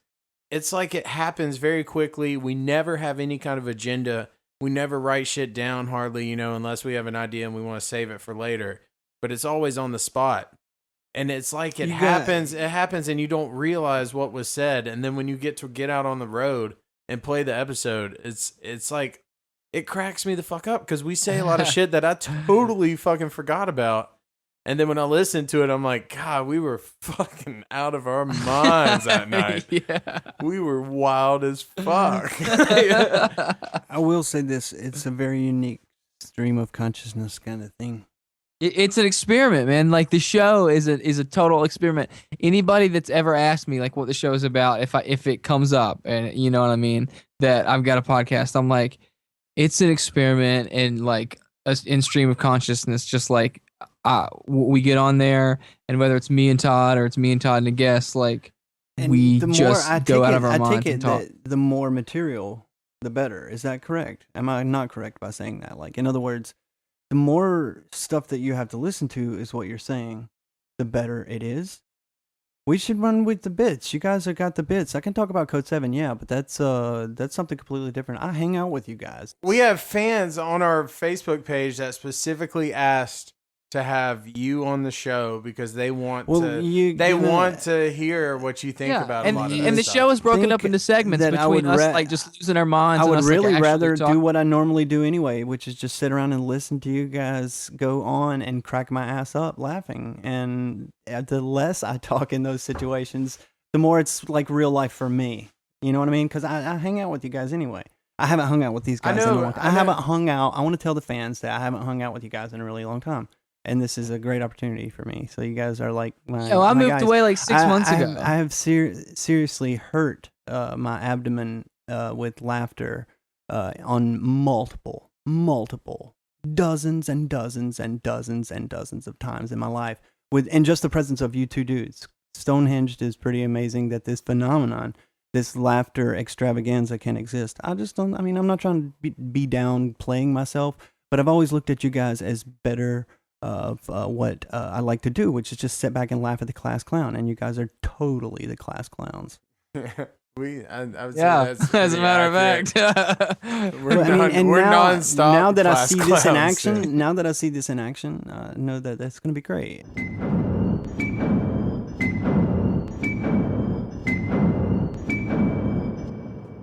it's like it happens very quickly. We never have any kind of agenda. We never write shit down hardly, unless we have an idea and we want to save it for later. But it's always on the spot. And it's like it happens and you don't realize what was said. And then when you get out on the road and play the episode, it's like it cracks me the fuck up because we say a lot of shit that I totally fucking forgot about. And then when I listen to it, I'm like, God, we were fucking out of our minds that night. Yeah. We were wild as fuck. I will say this: it's a very unique stream of consciousness kind of thing. It's an experiment, man. Like the show is a total experiment. Anybody that's ever asked me like what the show is about, if it comes up, and you know what I mean, that I've got a podcast, I'm like, it's an experiment in like in stream of consciousness. Just like we get on there, and whether it's me and Todd or it's me and Todd and a guest, like And we the more just I go take out it, of our I minds take and it talk. that the more material, the better. Is that correct? Am I not correct by saying that? Like, in other words, the more stuff that you have to listen to is what you're saying, the better it is. We should run with the bits. You guys have got the bits. I can talk about Codeseven, yeah, but that's something completely different. I hang out with you guys. We have fans on our Facebook page that specifically asked to have you on the show because they want to hear what you think about a lot of and the stuff. show is broken Think up into segments that I between would us like just losing our minds. I and would us, like, really actually rather talking. do what I normally do anyway, which is just sit around and listen to you guys go on and crack my ass up laughing. And the less I talk in those situations, the more it's like real life for me. You know what I mean? Because I hang out with you guys anyway. I haven't hung out with these guys in a long time. I haven't hung out. I want to tell the fans that I haven't hung out with you guys in a really long time. And this is a great opportunity for me. So you guys are like my. I moved guys. away like 6 months ago. I have seriously hurt my abdomen with laughter on multiple, dozens and dozens and dozens and dozens of times in my life. In just the presence of you two dudes. Stonehenge is pretty amazing that this phenomenon, this laughter extravaganza can exist. I just don't. I mean, I'm not trying to be downplaying myself, but I've always looked at you guys as better of what I like to do, which is just sit back and laugh at the class clown, and you guys are totally the class clowns. I would say Yeah, that's as a matter of fact. we're now, nonstop. Now that I class see this in clowns. action, know that that's going to be great.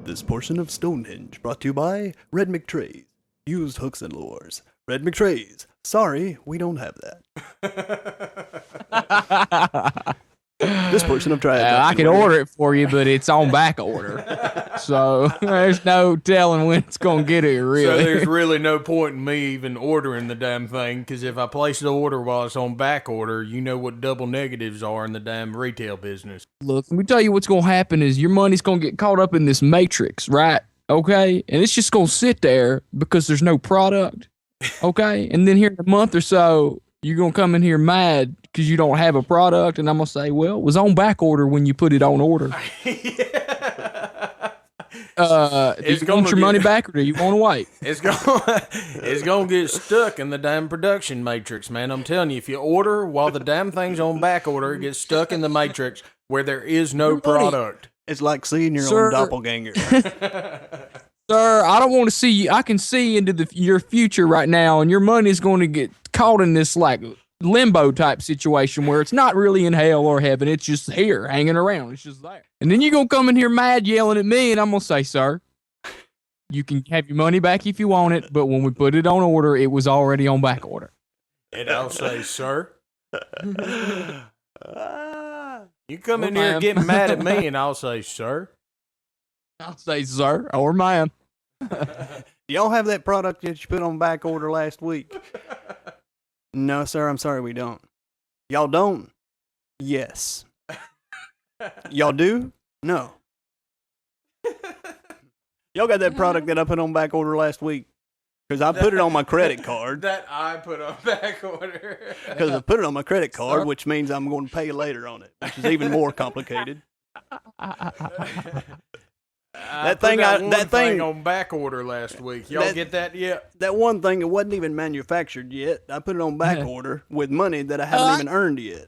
This portion of Stonehenge brought to you by Red McTrays. Used hooks and lures. Red McTrays. Sorry, we don't have that. This portion of Triad. I could order it for you, but it's on back order. So there's no telling when it's going to get here, really. So there's really no point in me even ordering the damn thing, because if I place the order while it's on back order, you know what double negatives are in the damn retail business. Look, let me tell you what's going to happen is your money's going to get caught up in this matrix, right? Okay? And it's just going to sit there because there's no product. Okay? And then here in a month or so, you're going to come in here mad because you don't have a product. And I'm going to say, well, it was on back order when you put it on order. Do you want your money back or do you want to wait? It's gonna get stuck in the damn production matrix, man. I'm telling you, if you order while the damn thing's on back order, it gets stuck in the matrix where there is no product. It's like seeing your Sir. own doppelganger. Sir, I don't want to see you. I can see into your future right now, and your money's going to get caught in this like limbo type situation where it's not really in hell or heaven. It's just here hanging around. It's just there. And then you're going to come in here mad yelling at me, and I'm going to say, sir, you can have your money back if you want it, but when we put it on order, it was already on back order. And I'll say, sir. You come in here getting mad at me, and I'll say, sir. I'll say, sir, or ma'am. Y'all have that product that you put on back order last week? No, sir, I'm sorry, we don't. Y'all don't? Yes. Y'all do? No. Y'all got that product that I put on back order last week? Because I put it on my credit card. That I put on back order. Because I put it on my credit card, which means I'm going to pay later on it, which is even more complicated. I put that thing on back order last week. Y'all get that yet? That one thing that wasn't even manufactured yet. I put it on back order with money that I haven't even earned yet.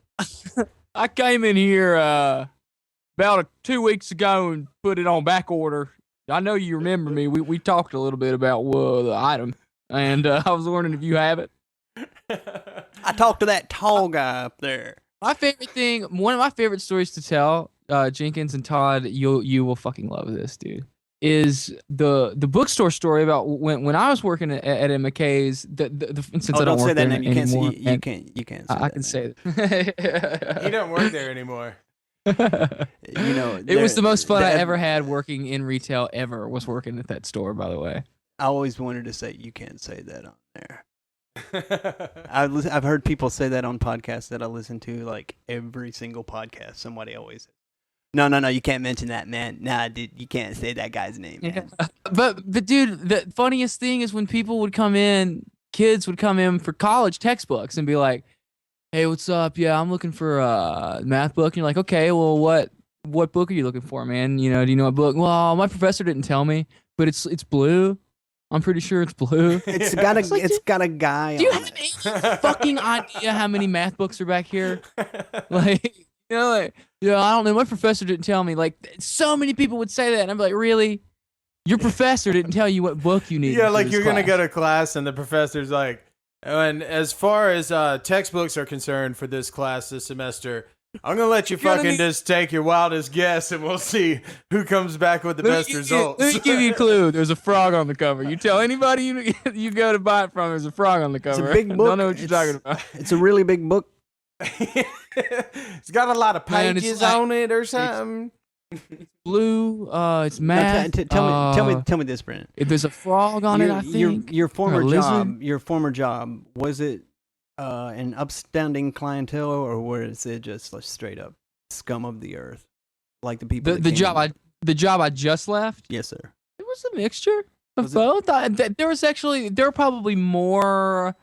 I came in here about 2 weeks ago and put it on back order. I know you remember me. We talked a little bit about the item, and I was wondering if you have it. I talked to that tall guy up there. My favorite thing, one of my favorite stories to tell, Jenkins and Todd, you will fucking love this, dude, is the bookstore story about when I was working at McKay's. Since I don't say work that there name. You anymore, You can't. I can say it. He don't work there anymore. It was the most fun I ever had working in retail ever. Was working at that store, by the way. I always wanted to say you can't say that on there. I've heard people say that on podcasts that I listen to, like every single podcast. Somebody always says, no, you can't mention that, man. Nah, dude, you can't say that guy's name, man. Yeah. But dude, the funniest thing is when people would come in, kids would come in for college textbooks and be like, "Hey, what's up? Yeah, I'm looking for a math book." And you're like, "Okay, well, what book are you looking for, man? You know, do you know what book?" "Well, my professor didn't tell me, but it's blue. I'm pretty sure it's blue." It's got a guy. Do you on have it. any fucking idea how many math books are back here? Like, yeah, I don't know. My professor didn't tell me. Like, so many people would say that, and I'm like, really? Your professor didn't tell you what book you need? Yeah, like you're gonna go to class, and the professor's like, and as far as textbooks are concerned for this class this semester, I'm gonna let you fucking just take your wildest guess, and we'll see who comes back with the best results. Let me give you a clue. There's a frog on the cover. You tell anybody you go to buy it from, there's a frog on the cover. It's a big book. Don't know what you're talking about. It's a really big book. It's got a lot of pages on it or something. Blue. It's math. Tell me this, Brandon. If there's a frog on it, I think. Your former lizard? job, was it an upstanding clientele, or was it just like straight up scum of the earth, like the people? The job I just left. Yes, sir. It was a mixture of both. There were probably more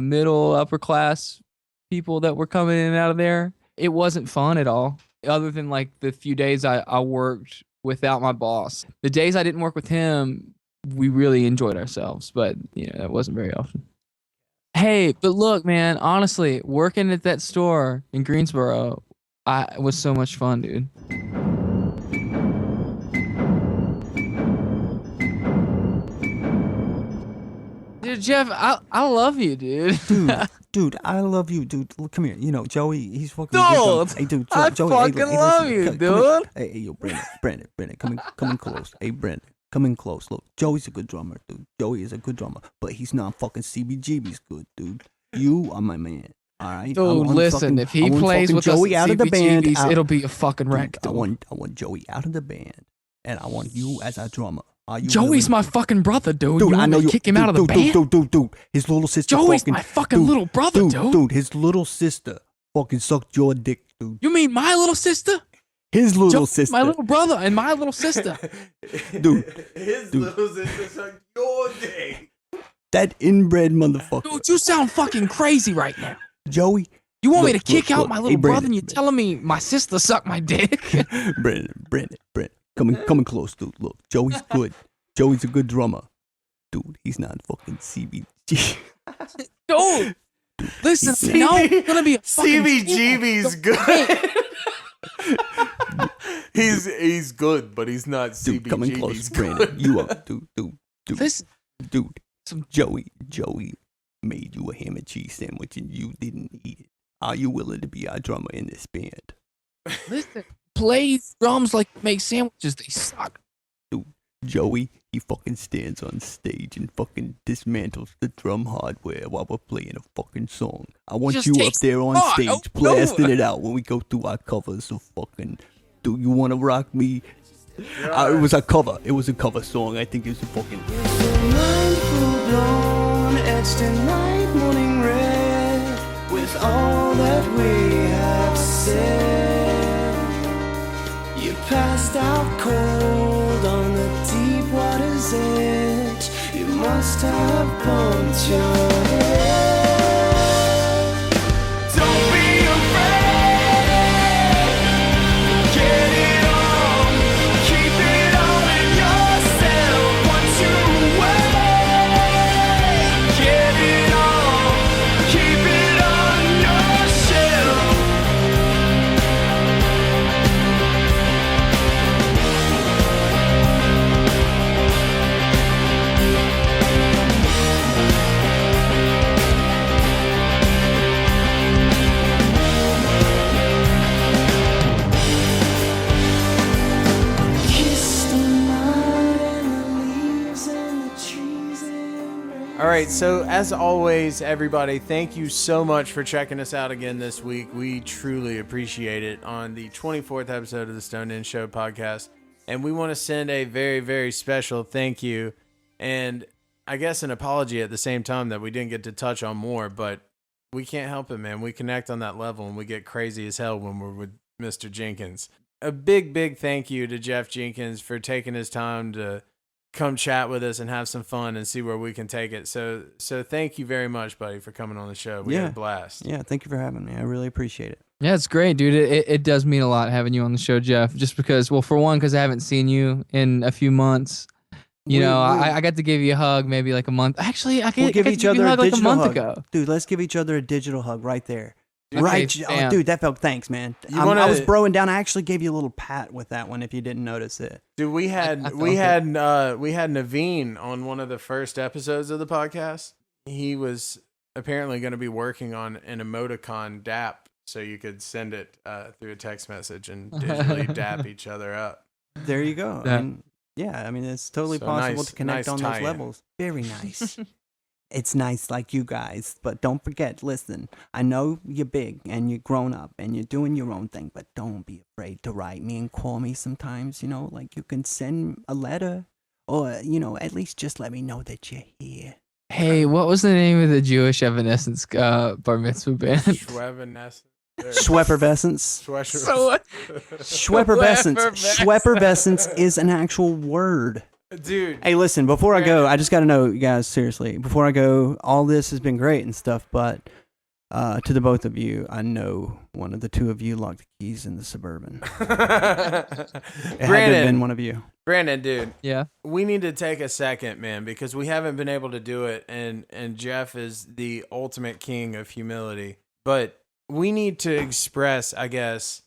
middle upper class people that were coming in and out of there. It wasn't fun at all, other than like the few days I worked without my boss. The days I didn't work with him, we really enjoyed ourselves, but that wasn't very often. Hey, but look, man, honestly, working at that store in Greensboro, it was so much fun, dude. Dude, Jeff, I love you, dude. Dude, I love you, dude. Look, come here. Joey, he's fucking. Dude, hey, dude, I Joey, fucking love you, dude. Hey, yo, Brandon, come in close. Hey, Brandon, come in close. Look, Joey's a good drummer, dude. Joey is a good drummer, but he's not fucking CBGB's good, dude. You are my man. All right. Dude, listen, if he plays with Joey us out of the band, it'll be a fucking wreck. I want Joey out of the band, and I want you as a drummer. Joey's my fucking brother, dude. Dude, I know you kick him out of the band. Dude. His little sister. Joey's my fucking little brother, dude. Dude, his little sister fucking sucked your dick, dude. You mean my little sister? His little sister. My little brother and my little sister. Dude. His little sister sucked your dick. That inbred motherfucker. Dude, you sound fucking crazy right now. Joey. You want me to kick out my little brother Brandon, and you're telling me my sister sucked my dick? Brandon. Coming close, dude. Look, Joey's good. Joey's a good drummer. Dude, he's not fucking CBG. Dude, listen, no, it's gonna be a CBGB's good. he's good, but he's not CBGB's Dude, coming close, good. Brandon. You up, dude. Listen, Dude, Joey made you a ham and cheese sandwich and you didn't eat it. Are you willing to be our drummer in this band? listen, play drums like you make sandwiches. They suck. Dude, Joey, he fucking stands on stage and fucking dismantles the drum hardware while we're playing a fucking song. I want Just you up takes there on the stage part. blasting it out when we go through our covers of fucking Do You Wanna Rock Me? It was a cover. It was a cover song. I think it was a fucking... Mindful dawn etched in light morning red with all that we have said. You passed out cold on the deep water's edge. You must have bumped your head. Don't be afraid. Get it on. Keep it on in All right, so as always, everybody, thank you so much for checking us out again this week. We truly appreciate it on the 24th episode of the Stonedhenge Show podcast. And we want to send a very, very special thank you and I guess an apology at the same time that we didn't get to touch on more, but we can't help it, man. We connect on that level and we get crazy as hell when we're with Mr. Jenkins. A big, big thank you to Jeff Jenkins for taking his time to come chat with us and have some fun and see where we can take it. So thank you very much, buddy, for coming on the show. We had a blast. Yeah, thank you for having me. I really appreciate it. Yeah, it's great, dude. It does mean a lot having you on the show, Jeff. Just because, well, for one, because I haven't seen you in a few months. I got to give you a hug maybe like a month. Actually, We'll give each other a like digital a month hug. ago. Dude, let's give each other a digital hug right there. Okay, Right, bam. dude, that felt, thanks, man. I was broing down. I actually gave you a little pat with that one if you didn't notice it. Dude, we had Naveen on one of the first episodes of the podcast. He was apparently going to be working on an emoticon dap, so you could send it through a text message and digitally dap each other up. There you go. I mean, it's totally So possible nice- to connect nice on those tie-in. levels. Very nice. It's nice like you guys, but don't forget, listen, I know you're big and you're grown up and you're doing your own thing, but don't be afraid to write me and call me sometimes, like you can send a letter or, at least just let me know that you're here. Hey, what was the name of the Jewish Evanescence bar mitzvah band? Schweppervescence. Schweppervescence is an actual word. Dude. Hey, listen, before I go, I just got to know, you guys, seriously, before I go, all this has been great and stuff, but to the both of you, I know one of the two of you locked the keys in the Suburban. It had to have been one of you. Brandon, dude. Yeah. We need to take a second, man, because we haven't been able to do it, and Jeff is the ultimate king of humility. But we need to express, I guess,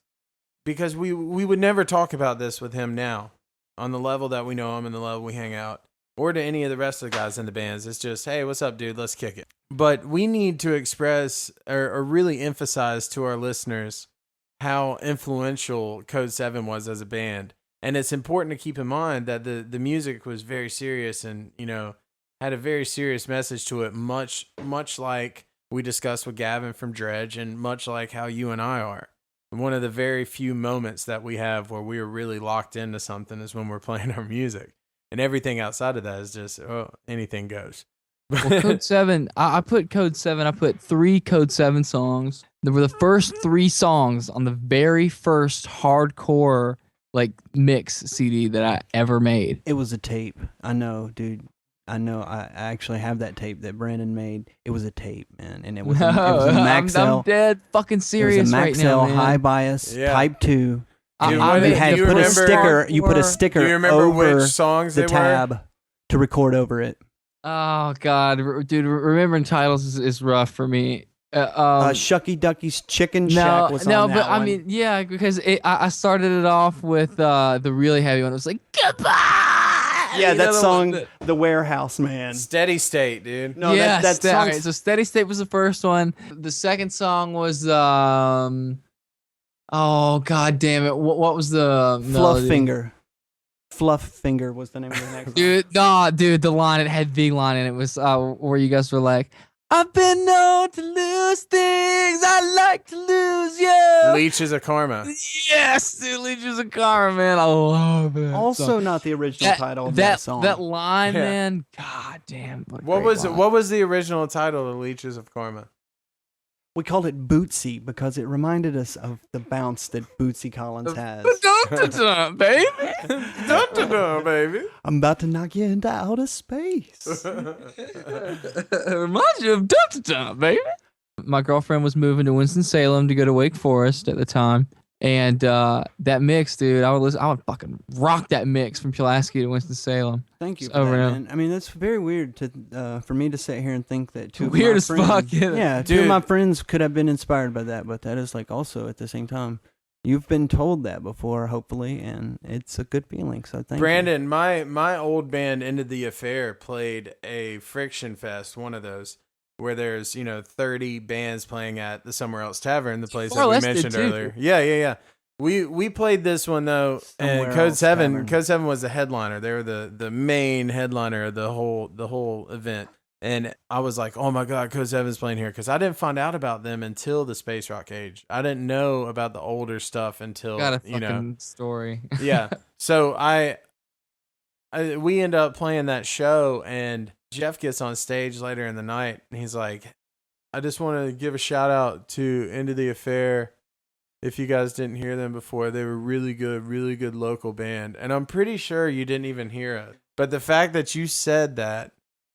because we would never talk about this with him now. On the level that we know him and the level we hang out, or to any of the rest of the guys in the bands. It's just, hey, what's up, dude? Let's kick it. But we need to express or really emphasize to our listeners how influential Codeseven was as a band. And it's important to keep in mind that the music was very serious and, had a very serious message to it, much like we discussed with Gavin from Dredge and much like how you and I are. One of the very few moments that we have where we are really locked into something is when we're playing our music. And everything outside of that is just, anything goes. Well, Codeseven, I put Codeseven, I put 3 Codeseven songs. They were the first 3 songs on the very first hardcore mix CD that I ever made. It was a tape. I know, dude. I know. I actually have that tape that Brandon made. It was a tape, man, and it was a Maxell. I'm dead fucking serious right now, Maxell man. high bias Type 2. Dude, You what had do to put a remember- sticker. You put a sticker Do you remember over which songs the they tab to record over it. Oh God, dude, remembering titles is rough for me. Shucky Ducky's Chicken Shack was on that but I one. mean, yeah, because I started it off with the really heavy one. It was like goodbye. Yeah, You that know, song, The Warehouse Man. Steady State, dude. No, yeah, that song. alright, so Steady State was the first one. The second song was oh God damn it! What was the melody? Fluff Finger was the name of the next Dude, the line, it had the line, and it was where you guys were like, I've been known to lose things, I like to lose you. Leeches of Karma. Yes, dude, Leeches of Karma, man. I love it. Also, not the original title of that song. That line, Yeah. man. God damn. What was the original title of Leeches of Karma? We called it Bootsy because it reminded us of the bounce that Bootsy Collins has. Dun-dun-dun, baby. Dun-dun-dun, baby. I'm about to knock you into outer space. Reminds you of dun-dun-dun, baby. My girlfriend was moving to Winston-Salem to go to Wake Forest at the time. And that mix, dude, I would fucking rock that mix from Pulaski to Winston-Salem. Thank you It's for that, over now. man. I mean, that's very weird for me to sit here and think that two Weird of as my friends, fuck, yeah. yeah, two Dude. of my friends could have been inspired by that, but that is also at the same time. You've been told that before, hopefully, and it's a good feeling. So thank Brandon, you. my old band Ended the Affair played a Friction Fest, one of those, where there's 30 bands playing at the Somewhere Else Tavern, the place More or that we less did mentioned too. earlier. Yeah. We played this one though, and Somewhere Else Tavern. Codeseven was the headliner. They were the main headliner of the whole event. And I was like, oh my God, Codeseven's playing here. Because I didn't find out about them until the Space Rock age. I didn't know about the older stuff until, Got a fucking story. Yeah. So we end up playing that show, and Jeff gets on stage later in the night, and he's like, I just want to give a shout out to End of the Affair. If you guys didn't hear them before, they were really good local band. And I'm pretty sure you didn't even hear it. But the fact that you said that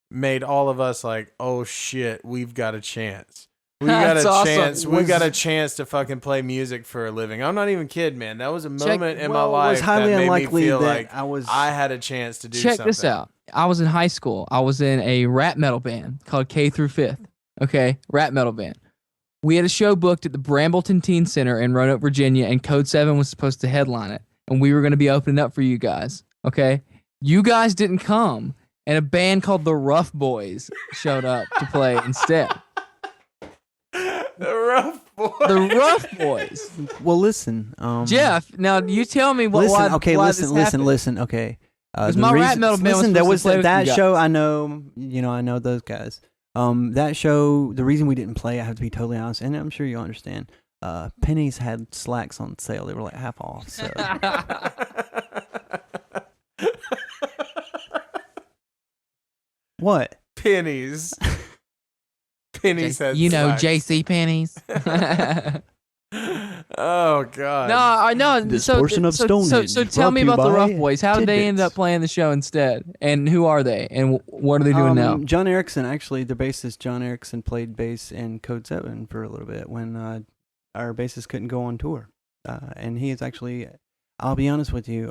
made all of us like, oh shit, we've got a chance. We got That's a awesome. chance. We got a chance to fucking play music for a living. I'm not even kidding, man. That was a moment in my Well, it life was highly that made me unlikely feel that like I had a chance to do Check something. this out. I was in high school. I was in a rap metal band called K through Fifth. Okay, rap metal band. We had a show booked at the Brambleton Teen Center in Roanoke, Virginia, and Codeseven was supposed to headline it. And we were going to be opening up for you guys. Okay, you guys didn't come, and a band called the Rough Boys showed up to play instead. The Rough Boys. The Rough Boys. Well, listen, Jeff, now you tell me what. Listen, why this happened. listen. Okay, Because my rap metal band was listen, there supposed was to play with that you show. guys. I know, I know those guys. That show. The reason we didn't play, I have to be totally honest, and I'm sure you'll understand. Pennies had slacks on sale. They were like half off. So. What? Pennies. Pennies had slacks. JC pennies. Oh God. No, I know. This so, portion of so, Stonehenge so is tell brought me to you about the by Rough Boys. How did they end Tidbits. up playing the show instead? And who are they? And what are they doing now? John Erickson, actually, the bassist John Erickson played bass in Codeseven for a little bit when our bassist couldn't go on tour. And he is actually, I'll be honest with you,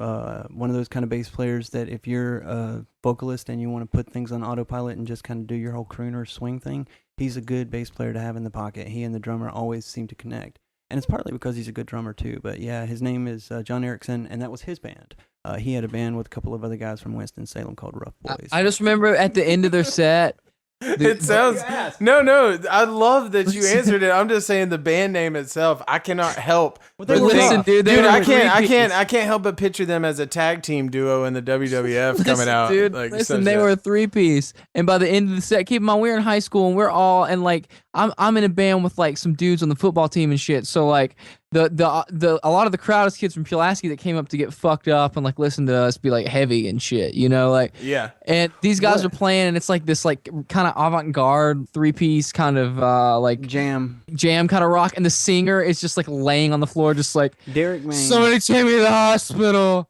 one of those kind of bass players that if you're a vocalist and you want to put things on autopilot and just kind of do your whole crooner swing thing, he's a good bass player to have in the pocket. He and the drummer always seem to connect. And it's partly because he's a good drummer too. But yeah, his name is John Erickson, and that was his band. He had a band with a couple of other guys from Winston-Salem called Rough Boys. I just remember at the end of their set. It sounds no. I love that you answered it. I'm just saying the band name itself. I cannot help. Well, but listen, think- dude, they were I can't three-piece. help but picture them as a tag team duo in the WWF coming out. Dude, like, listen, such they a- were a three-piece, and by the end of the set, keep in mind we're in high school and we're all and like I'm in a band with like some dudes on the football team and shit. So like the a lot of the crowd is kids from Pulaski that came up to get fucked up and like listen to us be like heavy and shit, like Yeah. And these guys are playing, and it's like this like kind of avant-garde three-piece kind of like Jam. kind of rock, and the singer is just like laying on the floor, just like Derek Main. somebody take me to the hospital.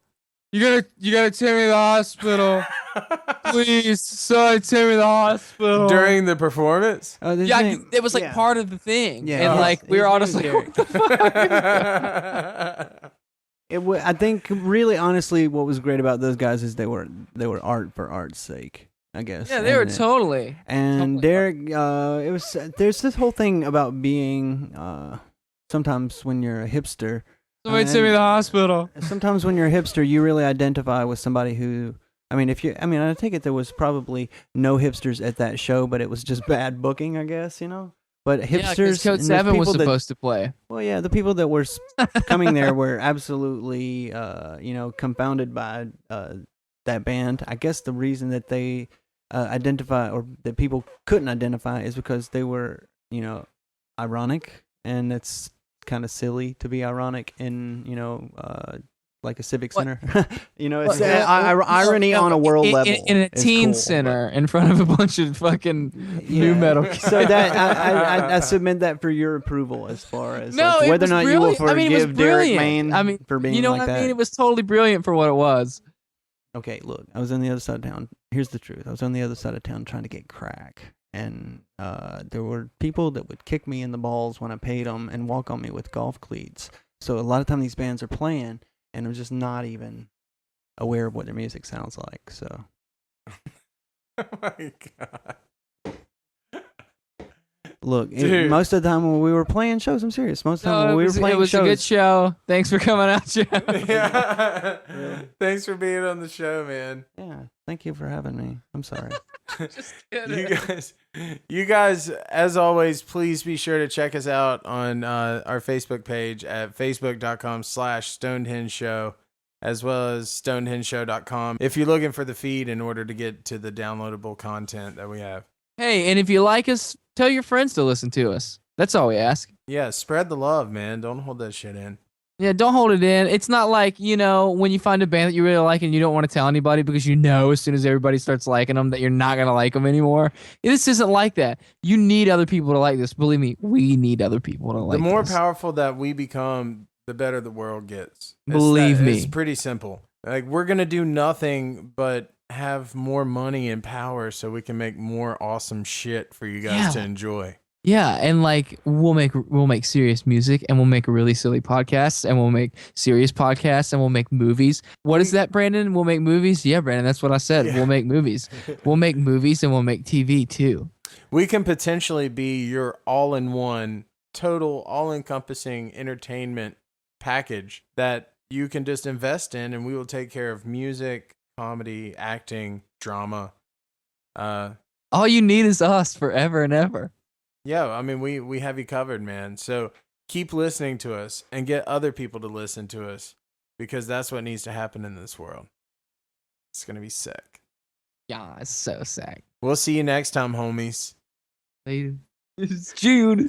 You gotta take me to the hospital. Please, somebody take me to the hospital. During the performance. Oh, his yeah, name- it was like yeah. part of the thing. Yeah, and his- like we were all his just name like, is what the fuck? I think really honestly what was great about those guys is they were art for art's sake, I guess. Yeah, they were And, totally. And Derek, it was there's this whole thing about being sometimes when you're a hipster. Somebody take me to the hospital. Sometimes when you're a hipster, you really identify with somebody who. I take it there was probably no hipsters at that show, but it was just bad booking, I guess, But hipsters, Code and there's 7 was people that- supposed to play. well, yeah, the people that were coming there were absolutely, confounded by that band. I guess the reason that they identify or that people couldn't identify is because they were, ironic, and it's kind of silly to be ironic in, like a civic center. It's irony on a world level. In a is teen cool, center in front of a bunch of fucking new metal. So that I submit that for your approval as far as No, like, it whether or was not you will brilliant. I mean, it was forgive Derek brilliant. Main I mean, for being you know like what I that. mean? It was totally brilliant for what it was. Okay, look, I was on the other side of town. Here's the truth. I was on the other side of town trying to get crack. And there were people that would kick me in the balls when I paid them and walk on me with golf cleats. So a lot of time these bands are playing, and I'm just not even aware of what their music sounds like. So, Oh my God. look, Dude. most of the time when we were playing shows, I'm serious. Most of the time when we were playing it was shows, a good show. Thanks for coming out, Jeff. Yeah. Thanks for being on the show, man. yeah, thank you for having me. I'm sorry. Just kidding. You guys, as always, please be sure to check us out on our Facebook page at facebook.com/Stonedhenge Show, as well as stonehengeshow.com if you're looking for the feed in order to get to the downloadable content that we have. Hey, and if you like us, tell your friends to listen to us. That's all we ask. Yeah, spread the love, man. Don't hold that shit in. Yeah, don't hold it in. It's not like, when you find a band that you really like and you don't want to tell anybody because as soon as everybody starts liking them that you're not going to like them anymore. This isn't like that. You need other people to like this. Believe me, we need other people to like The more this. powerful that we become, the better the world gets. Believe me. It's pretty simple. Like, we're going to do nothing but have more money and power so we can make more awesome shit for you guys to enjoy. Yeah, and like we'll make serious music, and we'll make really silly podcasts, and we'll make serious podcasts, and we'll make movies. What is that, Brandon? We'll make movies? Yeah, Brandon, that's what I said. Yeah. We'll make movies. We'll make movies, and we'll make TV too. We can potentially be your all-in-one, total, all-encompassing entertainment package that you can just invest in, and we will take care of music, comedy, acting, drama. All you need is us forever and ever. Yeah, I mean, we have you covered, man. So keep listening to us and get other people to listen to us because that's what needs to happen in this world. It's going to be sick. Yeah, it's so sick. We'll see you next time, homies. It's June.